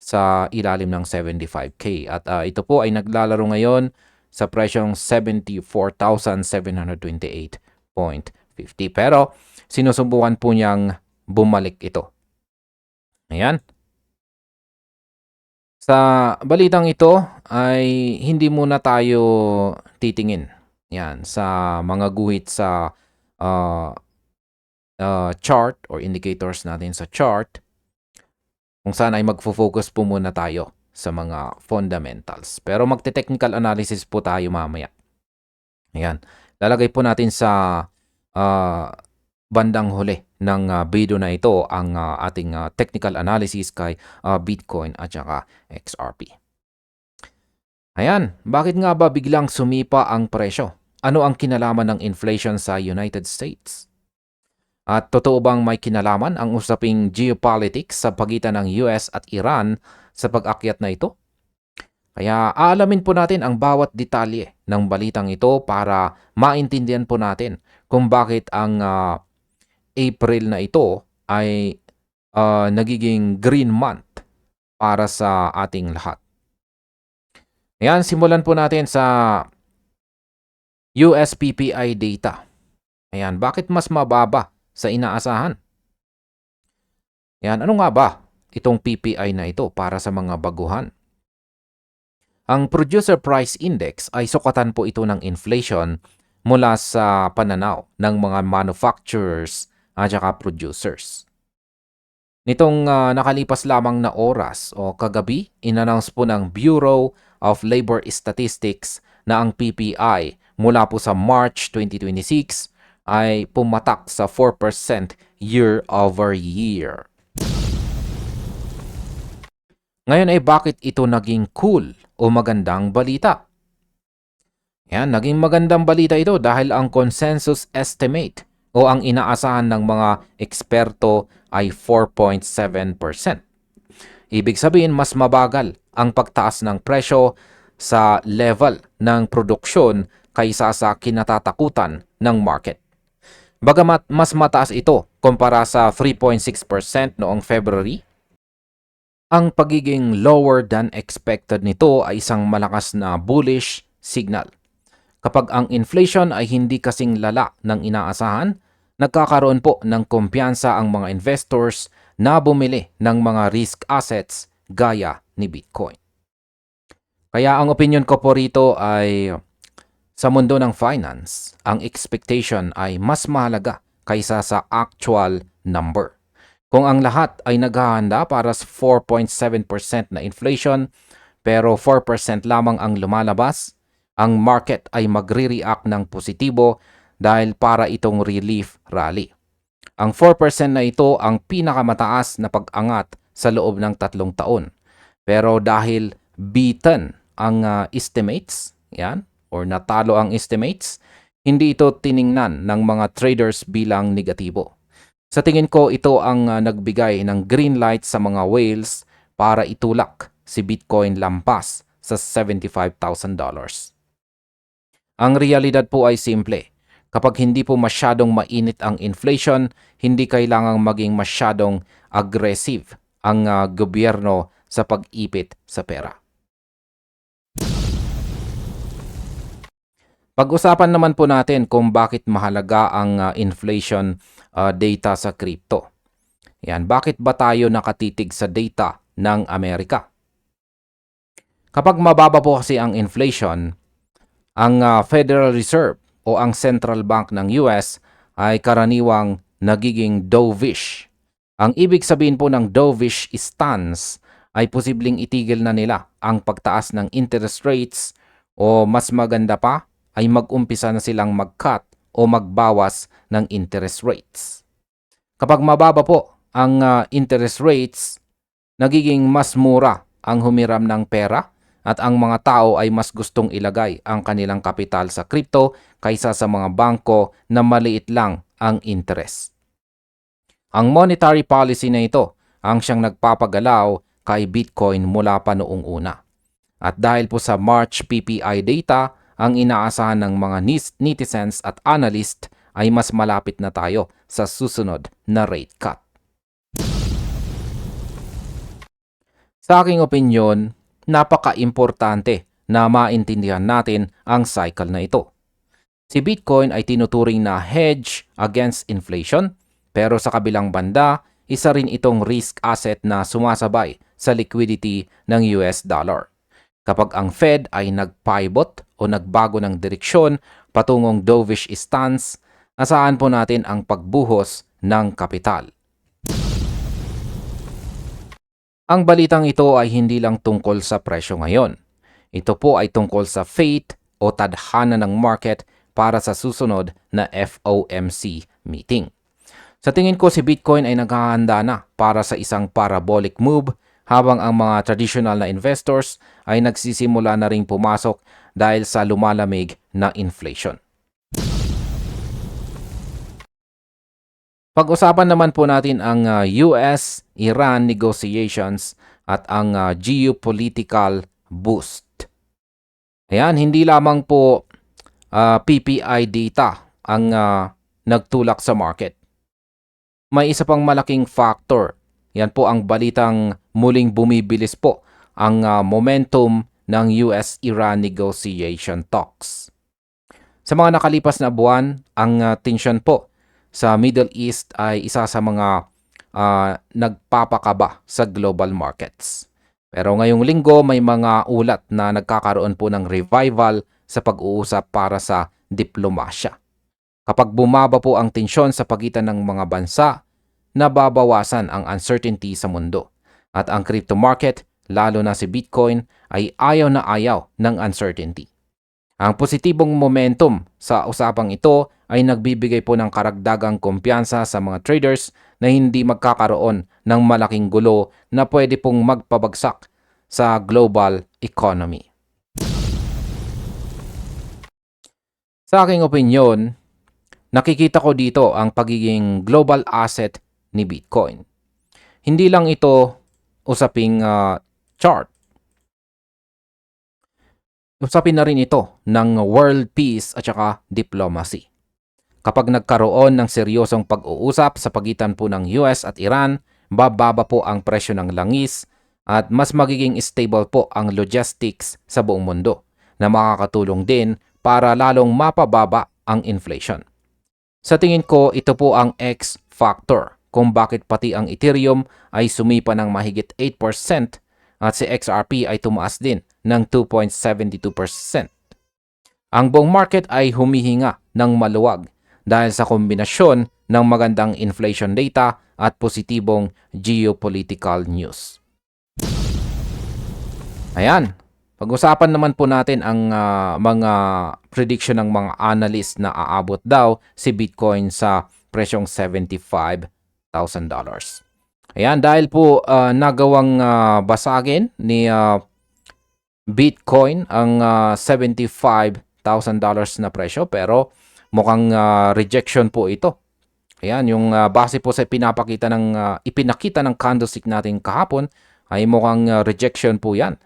sa ilalim ng 75K at ito po ay naglalaro ngayon sa presyong 74,728.50. Pero sinusubukan po niyang bumalik ito. Ayan. Sa balitang ito ay hindi muna tayo titingin yan sa mga guhit sa chart or indicators natin sa chart kung saan ay magfo-focus po muna tayo sa mga fundamentals. Pero magte-technical analysis po tayo mamaya. Ayan. Lalagay po natin sa bandang huli ng video na ito ang ating technical analysis kay Bitcoin at saka XRP. Ayan, bakit nga ba biglang sumipa ang presyo? Ano ang kinalaman ng inflation sa United States? At totoo bang may kinalaman ang usaping geopolitics sa pagitan ng US at Iran sa pag-akyat na ito? Kaya aalamin po natin ang bawat detalye ng balitang ito para maintindihan po natin kung bakit ang April na ito ay nagiging green month para sa ating lahat. Ayan, simulan po natin sa US PPI data. Ayan, bakit mas mababa sa inaasahan? Ayan, ano nga ba itong PPI na ito para sa mga baguhan? Ang Producer Price Index ay sukatan po ito ng inflation mula sa pananaw ng mga manufacturers at saka producers. Nitong nakalipas lamang na oras o kagabi, inannounce po ng Bureau of Labor Statistics na ang PPI mula po sa March 2026 ay pumatak sa 4% year over year. Ngayon ay bakit ito naging cool o magandang balita? Yan, naging magandang balita ito dahil ang consensus estimate o ang inaasahan ng mga eksperto ay 4.7%. Ibig sabihin, mas mabagal ang pagtaas ng presyo sa level ng produksyon kaysa sa kinatatakutan ng market. Bagamat mas mataas ito kumpara sa 3.6% noong February, ang pagiging lower than expected nito ay isang malakas na bullish signal. Kapag ang inflation ay hindi kasing lala ng inaasahan, nagkakaroon po ng kumpiyansa ang mga investors na bumili ng mga risk assets gaya ni Bitcoin. Kaya ang opinion ko po rito ay sa mundo ng finance, ang expectation ay mas mahalaga kaysa sa actual number. Kung ang lahat ay naghahanda para sa 4.7% na inflation pero 4% lamang ang lumalabas, ang market ay magre-react ng positibo dahil para itong relief rally. Ang 4% na ito ang pinakamataas na pag-angat sa loob ng 3 taon. Pero dahil beaten ang estimates, yan, or natalo ang estimates, hindi ito tiningnan ng mga traders bilang negatibo. Sa tingin ko, ito ang nagbigay ng green light sa mga whales para itulak si Bitcoin lampas sa $75,000. Ang realidad po ay simple. Kapag hindi po masyadong mainit ang inflation, hindi kailangang maging masyadong aggressive ang gobyerno sa pag-ipit sa pera. Pag-usapan naman po natin kung bakit mahalaga ang inflation data sa crypto. Yan, bakit ba tayo nakatitig sa data ng Amerika? Kapag mababa po kasi ang inflation, Ang Federal Reserve o ang Central Bank ng US ay karaniwang nagiging dovish. Ang ibig sabihin po ng dovish stance ay posibleng itigil na nila ang pagtaas ng interest rates o mas maganda pa ay mag-umpisa na silang mag-cut o magbawas ng interest rates. Kapag mababa po ang interest rates, nagiging mas mura ang humiram ng pera at ang mga tao ay mas gustong ilagay ang kanilang kapital sa crypto kaysa sa mga bangko na maliit lang ang interest. Ang monetary policy na ito ang siyang nagpapagalaw kay Bitcoin mula pa noong una. At dahil po sa March PPI data, ang inaasahan ng mga netizens at analyst ay mas malapit na tayo sa susunod na rate cut. Sa aking opinyon, napaka-importante na maintindihan natin ang cycle na ito. Si Bitcoin ay tinuturing na hedge against inflation, pero sa kabilang banda, isa rin itong risk asset na sumasabay sa liquidity ng US dollar. Kapag ang Fed ay nag-pivot o nagbago ng direksyon patungong dovish stance, asahan po natin ang pagbuhos ng kapital. Ang balitang ito ay hindi lang tungkol sa presyo ngayon. Ito po ay tungkol sa faith o tadhana ng market para sa susunod na FOMC meeting. Sa tingin ko si Bitcoin ay naghahanda na para sa isang parabolic move habang ang mga traditional na investors ay nagsisimula na ring pumasok dahil sa lumalamig na inflation. Pag-usapan naman po natin ang US-Iran negotiations at ang geopolitical boost. Ayan, hindi lamang po PPI data ang nagtulak sa market. May isa pang malaking factor. Yan po ang balitang muling bumibilis po ang momentum ng US-Iran negotiation talks. Sa mga nakalipas na buwan, ang tensyon po sa Middle East ay isa sa mga nagpapakaba sa global markets. Pero ngayong linggo may mga ulat na nagkakaroon po ng revival sa pag-uusap para sa diplomasya. Kapag bumaba po ang tensyon sa pagitan ng mga bansa, nababawasan ang uncertainty sa mundo. At ang crypto market, lalo na si Bitcoin, ay ayaw na ayaw ng uncertainty. Ang positibong momentum sa usapang ito ay nagbibigay po ng karagdagang kumpiyansa sa mga traders na hindi magkakaroon ng malaking gulo na pwede pong magpabagsak sa global economy. Sa aking opinyon, nakikita ko dito ang pagiging global asset ni Bitcoin. Hindi lang ito usaping chart. Usapin na rin ito ng world peace at saka diplomacy. Kapag nagkaroon ng seryosong pag-uusap sa pagitan po ng US at Iran, bababa po ang presyo ng langis at mas magiging stable po ang logistics sa buong mundo na makakatulong din para lalong mapababa ang inflation. Sa tingin ko, ito po ang X factor kung bakit pati ang Ethereum ay sumipa ng mahigit 8% at si XRP ay tumaas din ng 2.72%. Ang buong market ay humihinga ng maluwag dahil sa kombinasyon ng magandang inflation data at positibong geopolitical news. Ayan, pag-usapan naman po natin ang mga prediction ng mga analyst na aabot daw si Bitcoin sa presyong $75,000. Ayan, dahil po nagawang basagin ni Bitcoin ang $75,000 na presyo pero mukhang rejection po ito. Ayan, yung base po sa ipinakita ng candlestick natin kahapon ay mukhang rejection po yan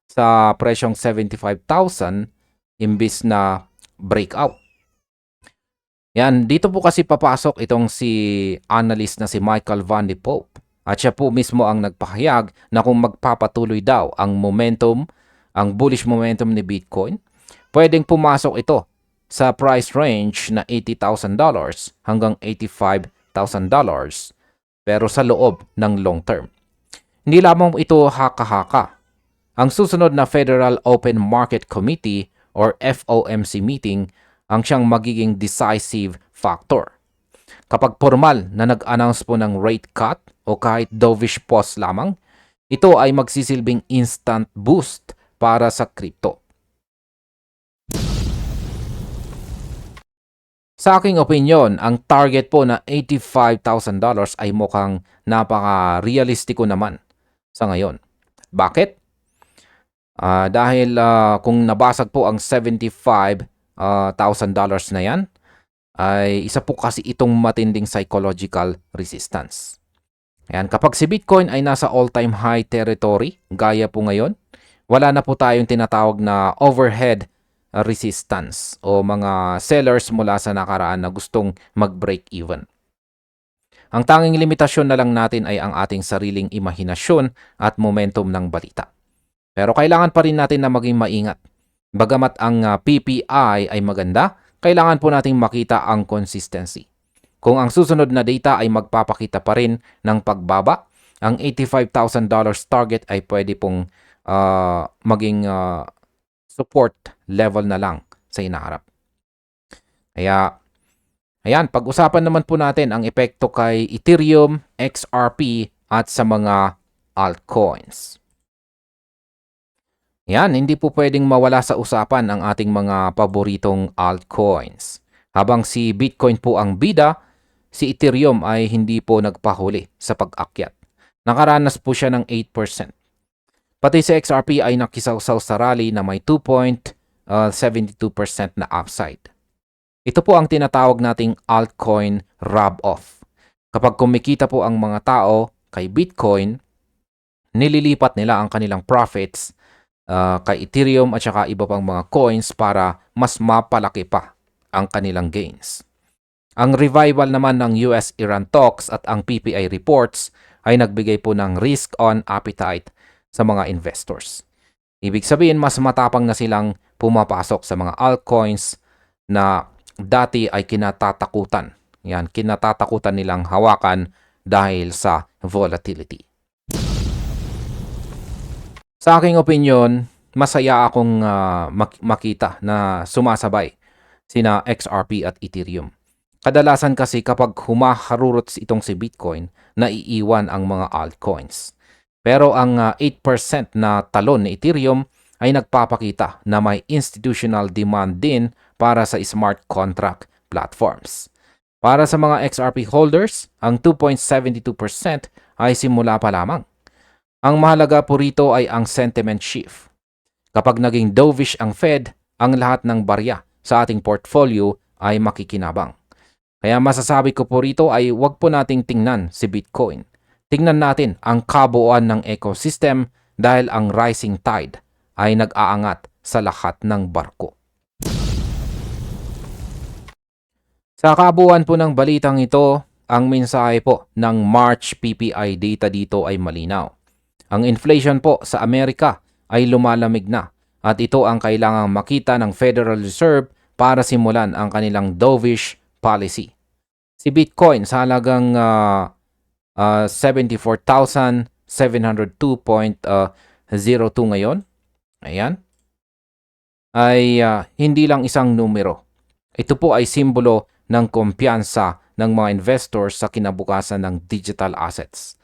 sa presyong 75,000 imbis na breakout. Yan, dito po kasi papasok itong si analyst na si Michael Van de Pope. At siya po mismo ang nagpahayag na kung magpapatuloy daw ang momentum, ang bullish momentum ni Bitcoin, pwedeng pumasok ito sa price range na $80,000 hanggang $85,000 pero sa loob ng long term. Hindi lamang ito haka-haka. Ang susunod na Federal Open Market Committee or FOMC meeting ang siyang magiging decisive factor. Kapag formal na nag-announce po ng rate cut o kahit dovish pause lamang, ito ay magsisilbing instant boost para sa crypto. Sa aking opinion, ang target po na $85,000 ay mukhang napaka-realistiko naman sa ngayon. Bakit? Dahil kung nabasag po ang $75,000 na yan, ay isa po kasi itong matinding psychological resistance. Ayan, kapag si Bitcoin ay nasa all-time high territory, gaya po ngayon, wala na po tayong tinatawag na overhead resistance o mga sellers mula sa nakaraan na gustong mag-break even. Ang tanging limitasyon na lang natin ay ang ating sariling imahinasyon at momentum ng balita. Pero kailangan pa rin natin na maging maingat. Bagamat ang PPI ay maganda, kailangan po nating makita ang consistency. Kung ang susunod na data ay magpapakita pa rin ng pagbaba, ang $85,000 target ay pwede pong maging support level na lang sa hinaharap. Kaya, ayan, pag-usapan naman po natin ang epekto kay Ethereum, XRP at sa mga altcoins. Yan, hindi po pwedeng mawala sa usapan ang ating mga paboritong altcoins. Habang si Bitcoin po ang bida, si Ethereum ay hindi po nagpahuli sa pag-akyat. Nakaranas po siya ng 8%. Pati si XRP ay nakisawsaw sa rally na may 2.72% na upside. Ito po ang tinatawag nating altcoin rub-off. Kapag kumikita po ang mga tao kay Bitcoin, nililipat nila ang kanilang profits kay Ethereum at saka iba pang mga coins para mas mapalaki pa ang kanilang gains. Ang revival naman ng US-Iran talks at ang PPI reports ay nagbigay po ng risk-on appetite sa mga investors. Ibig sabihin, mas matapang na silang pumapasok sa mga altcoins na dati ay kinatatakutan. Yan, kinatatakutan nilang hawakan dahil sa volatility. Sa aking opinion, masaya akong makita na sumasabay sina XRP at Ethereum. Kadalasan kasi kapag humaharurot itong si Bitcoin, naiiwan ang mga altcoins. Pero ang 8% na talon ni Ethereum ay nagpapakita na may institutional demand din para sa smart contract platforms. Para sa mga XRP holders, ang 2.72% ay simula pa lamang. Ang mahalaga po rito ay ang sentiment shift. Kapag naging dovish ang Fed, ang lahat ng barya sa ating portfolio ay makikinabang. Kaya masasabi ko po rito ay huwag po nating tingnan si Bitcoin. Tingnan natin ang kabuuan ng ecosystem dahil ang rising tide ay nag-aangat sa lahat ng barko. Sa kabuuan po ng balitang ito, ang mensahe po ng March PPI data dito ay malinaw. Ang inflation po sa Amerika ay lumalamig na at ito ang kailangang makita ng Federal Reserve para simulan ang kanilang dovish policy. Si Bitcoin sa halagang 74,702.02 ngayon, ayan, ay hindi lang isang numero. Ito po ay simbolo ng kumpiyansa ng mga investors sa kinabukasan ng digital assets.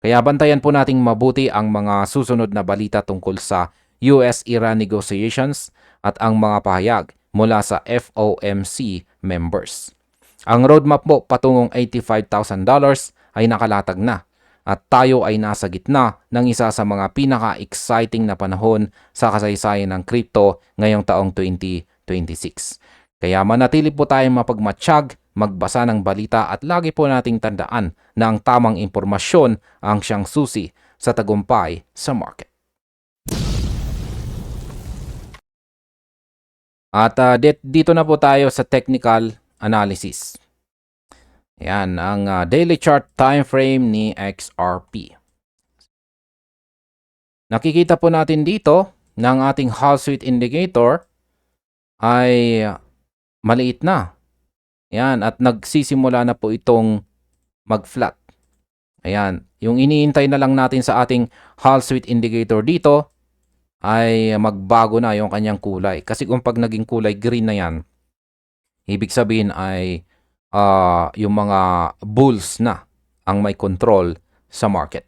Kaya bantayan po nating mabuti ang mga susunod na balita tungkol sa US-Iran negotiations at ang mga pahayag mula sa FOMC members. Ang roadmap po patungong $85,000 ay nakalatag na at tayo ay nasa gitna ng isa sa mga pinaka-exciting na panahon sa kasaysayan ng crypto ngayong taong 2026. Kaya manatili po tayong mapagmatsyag, magbasa ng balita at lagi po nating tandaan na ang tamang impormasyon ang siyang susi sa tagumpay sa market. At dito na po tayo sa technical analysis. Yan, ang daily chart time frame ni XRP. Nakikita po natin dito ng ating Hall Street indicator ay maliit na. Yan, at nagsisimula na po itong mag-flat. Ayan, yung iniintay na lang natin sa ating Hall Street indicator dito ay magbago na yung kanyang kulay. Kasi kung pag naging kulay green na yan, ibig sabihin ay yung mga bulls na ang may control sa market.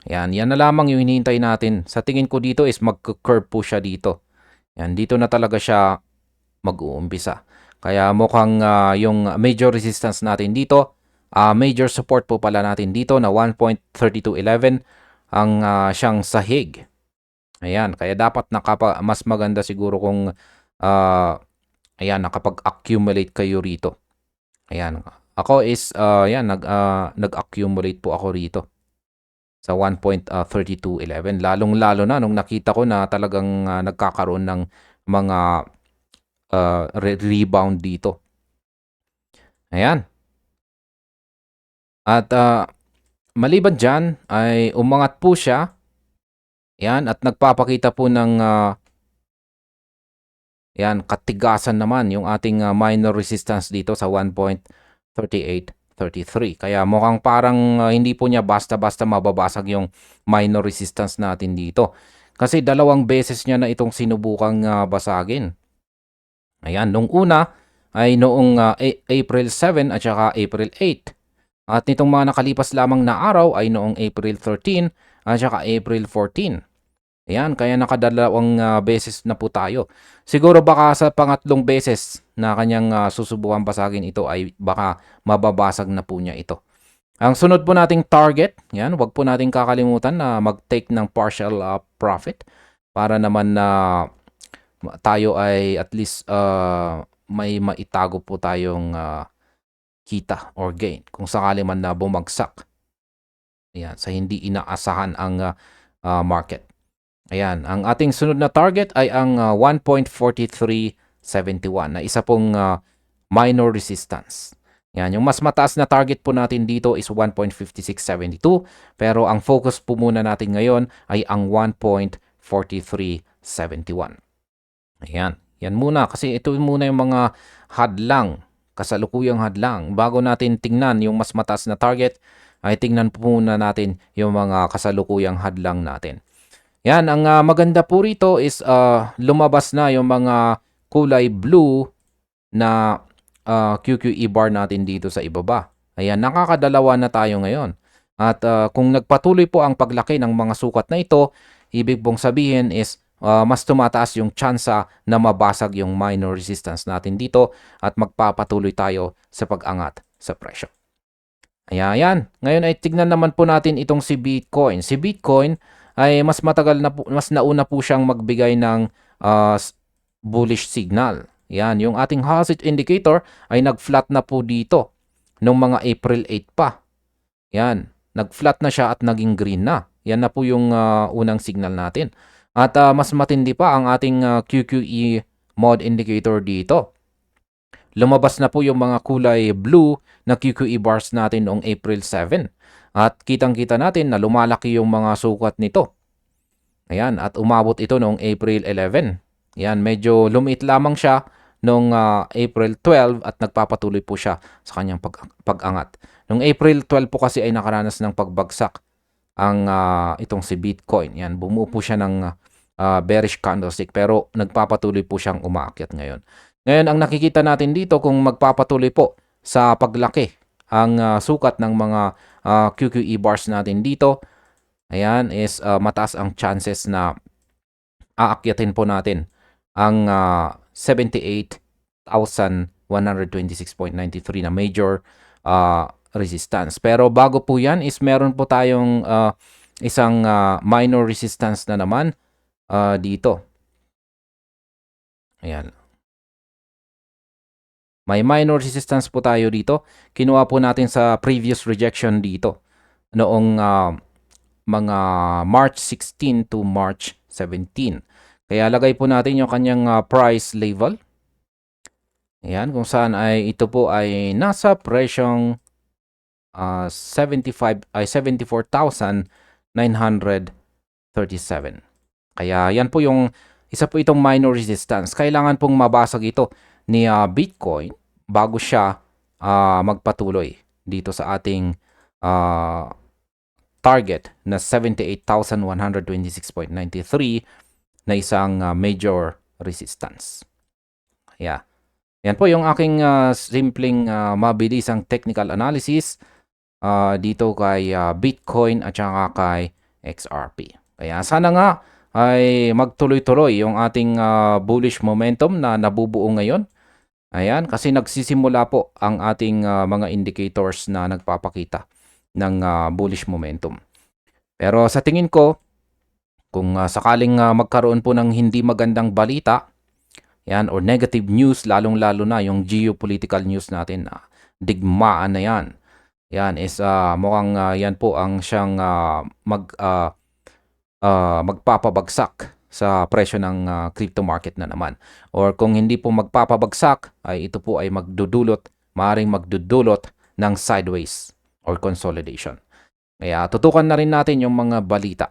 Yan na lamang yung hinihintay natin. Sa tingin ko dito is mag-curve po siya dito. Yan, dito na talaga siya mag-uumpisa. Kaya mukhang yung major resistance natin dito, major support po pala natin dito na 1.3211 ang siyang sahig. Ayan, kaya dapat mas maganda siguro kung nakapag-accumulate kayo rito. Ayan, ako is nag-accumulate po ako rito sa 1.3211. Lalong-lalo na nung nakita ko na talagang nagkakaroon ng mga rebound dito. Ayan. At maliban dyan ay umangat po siya. Ayan, at nagpapakita po ng katigasan naman yung ating minor resistance dito sa 1.3833. Kaya mukhang parang hindi po niya basta-basta mababasag yung minor resistance natin dito. Kasi dalawang beses niya na itong sinubukang basagin. Ayan, nung una ay noong April 7 at saka April 8. At nitong mga nakalipas lamang na araw ay noong April 13 at saka April 14. Ayan, kaya nakadalawang beses na po tayo. Siguro baka sa pangatlong beses na kanyang susubukan basagin ito ay baka mababasag na po niya ito. Ang sunod po nating target, yan, wag po nating kakalimutan na mag-take ng partial profit para naman na tayo ay at least may maitago po tayong kita or gain kung sakali man na bumagsak. Ayan, sa hindi inaasahan ang market. Ayan, ang ating sunod na target ay ang 1.4371 na isa pong minor resistance. Yan, yung mas mataas na target po natin dito is 1.5672 pero ang focus po muna natin ngayon ay ang 1.4371. Ayan, yan muna kasi ito muna yung mga hadlang, kasalukuyang hadlang. Bago natin tingnan yung mas mataas na target, ay tingnan po muna natin yung mga kasalukuyang hadlang natin. Yan, ang maganda po rito is lumabas na yung mga kulay blue na QQE bar natin dito sa ibaba. Ayan, nakakadalawa na tayo ngayon. At kung nagpatuloy po ang paglaki ng mga sukat na ito, ibig pong sabihin is mas tumataas yung tsansa na mabasag yung minor resistance natin dito at magpapatuloy tayo sa pag-angat sa presyo. Ayan. Ngayon ay tignan naman po natin itong si Bitcoin. Si Bitcoin ay mas matagal na po, mas nauna po siyang magbigay ng bullish signal. Yan, yung ating Hazard indicator ay nag-flat na po dito nung mga April 8 pa. Yan, nag-flat na siya at naging green na. Yan na po yung unang signal natin. At mas matindi pa ang ating QQE mod indicator dito. Lumabas na po yung mga kulay blue na QQE bars natin noong April 7. At kitang-kita natin na lumalaki yung mga sukat nito. Ayan, at umabot ito noong April 11. Ayan, medyo lumiit lamang siya noong April 12 at nagpapatuloy po siya sa kanyang pag-angat. Noong April 12 po kasi ay nakaranas ng pagbagsak ang itong si Bitcoin. Yan, bumuo po siya ng bearish candlestick pero nagpapatuloy po siyang umaakyat ngayon. Ngayon, ang nakikita natin dito kung magpapatuloy po sa paglaki ang sukat ng mga QQE bars natin dito, ayan, is mataas ang chances na aakyatin po natin ang 78,126.93 na major resistance. Pero bago po yan is meron po tayong isang minor resistance na naman dito. Ayan. May minor resistance po tayo dito. Kinuha po natin sa previous rejection dito noong mga March 16 to March 17. Kaya lagay po natin yung kanyang price level. Ayan, kung saan ay ito po ay nasa presyong 74,937. Kaya yan po yung isa po itong minor resistance. Kailangan pong mabasag ito ni Bitcoin bago siya magpatuloy dito sa ating target na 78,126.93 na isang major resistance. Yeah. Yan po yung aking simpleng mabilisang technical analysis dito kay Bitcoin at saka kay XRP. Kaya sana nga ay magtuloy-tuloy yung ating bullish momentum na nabubuo ngayon. Ayan, kasi nagsisimula po ang ating mga indicators na nagpapakita ng bullish momentum. Pero sa tingin ko, kung sakaling magkaroon po ng hindi magandang balita, yan, or negative news, lalong-lalo na yung geopolitical news natin, digmaan na yan. Yan is mukhang yan po ang siyang magpapabagsak sa presyo ng crypto market na naman. Or kung hindi po magpapabagsak, ay ito po ay maaaring magdudulot ng sideways or consolidation. Kaya tutukan na rin natin yung mga balita.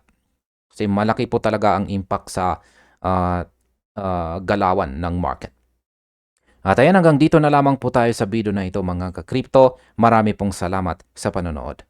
Kasi malaki po talaga ang impact sa galawan ng market. At ayan, hanggang dito na lamang po tayo sa video na ito mga ka-crypto. Marami pong salamat sa panonood.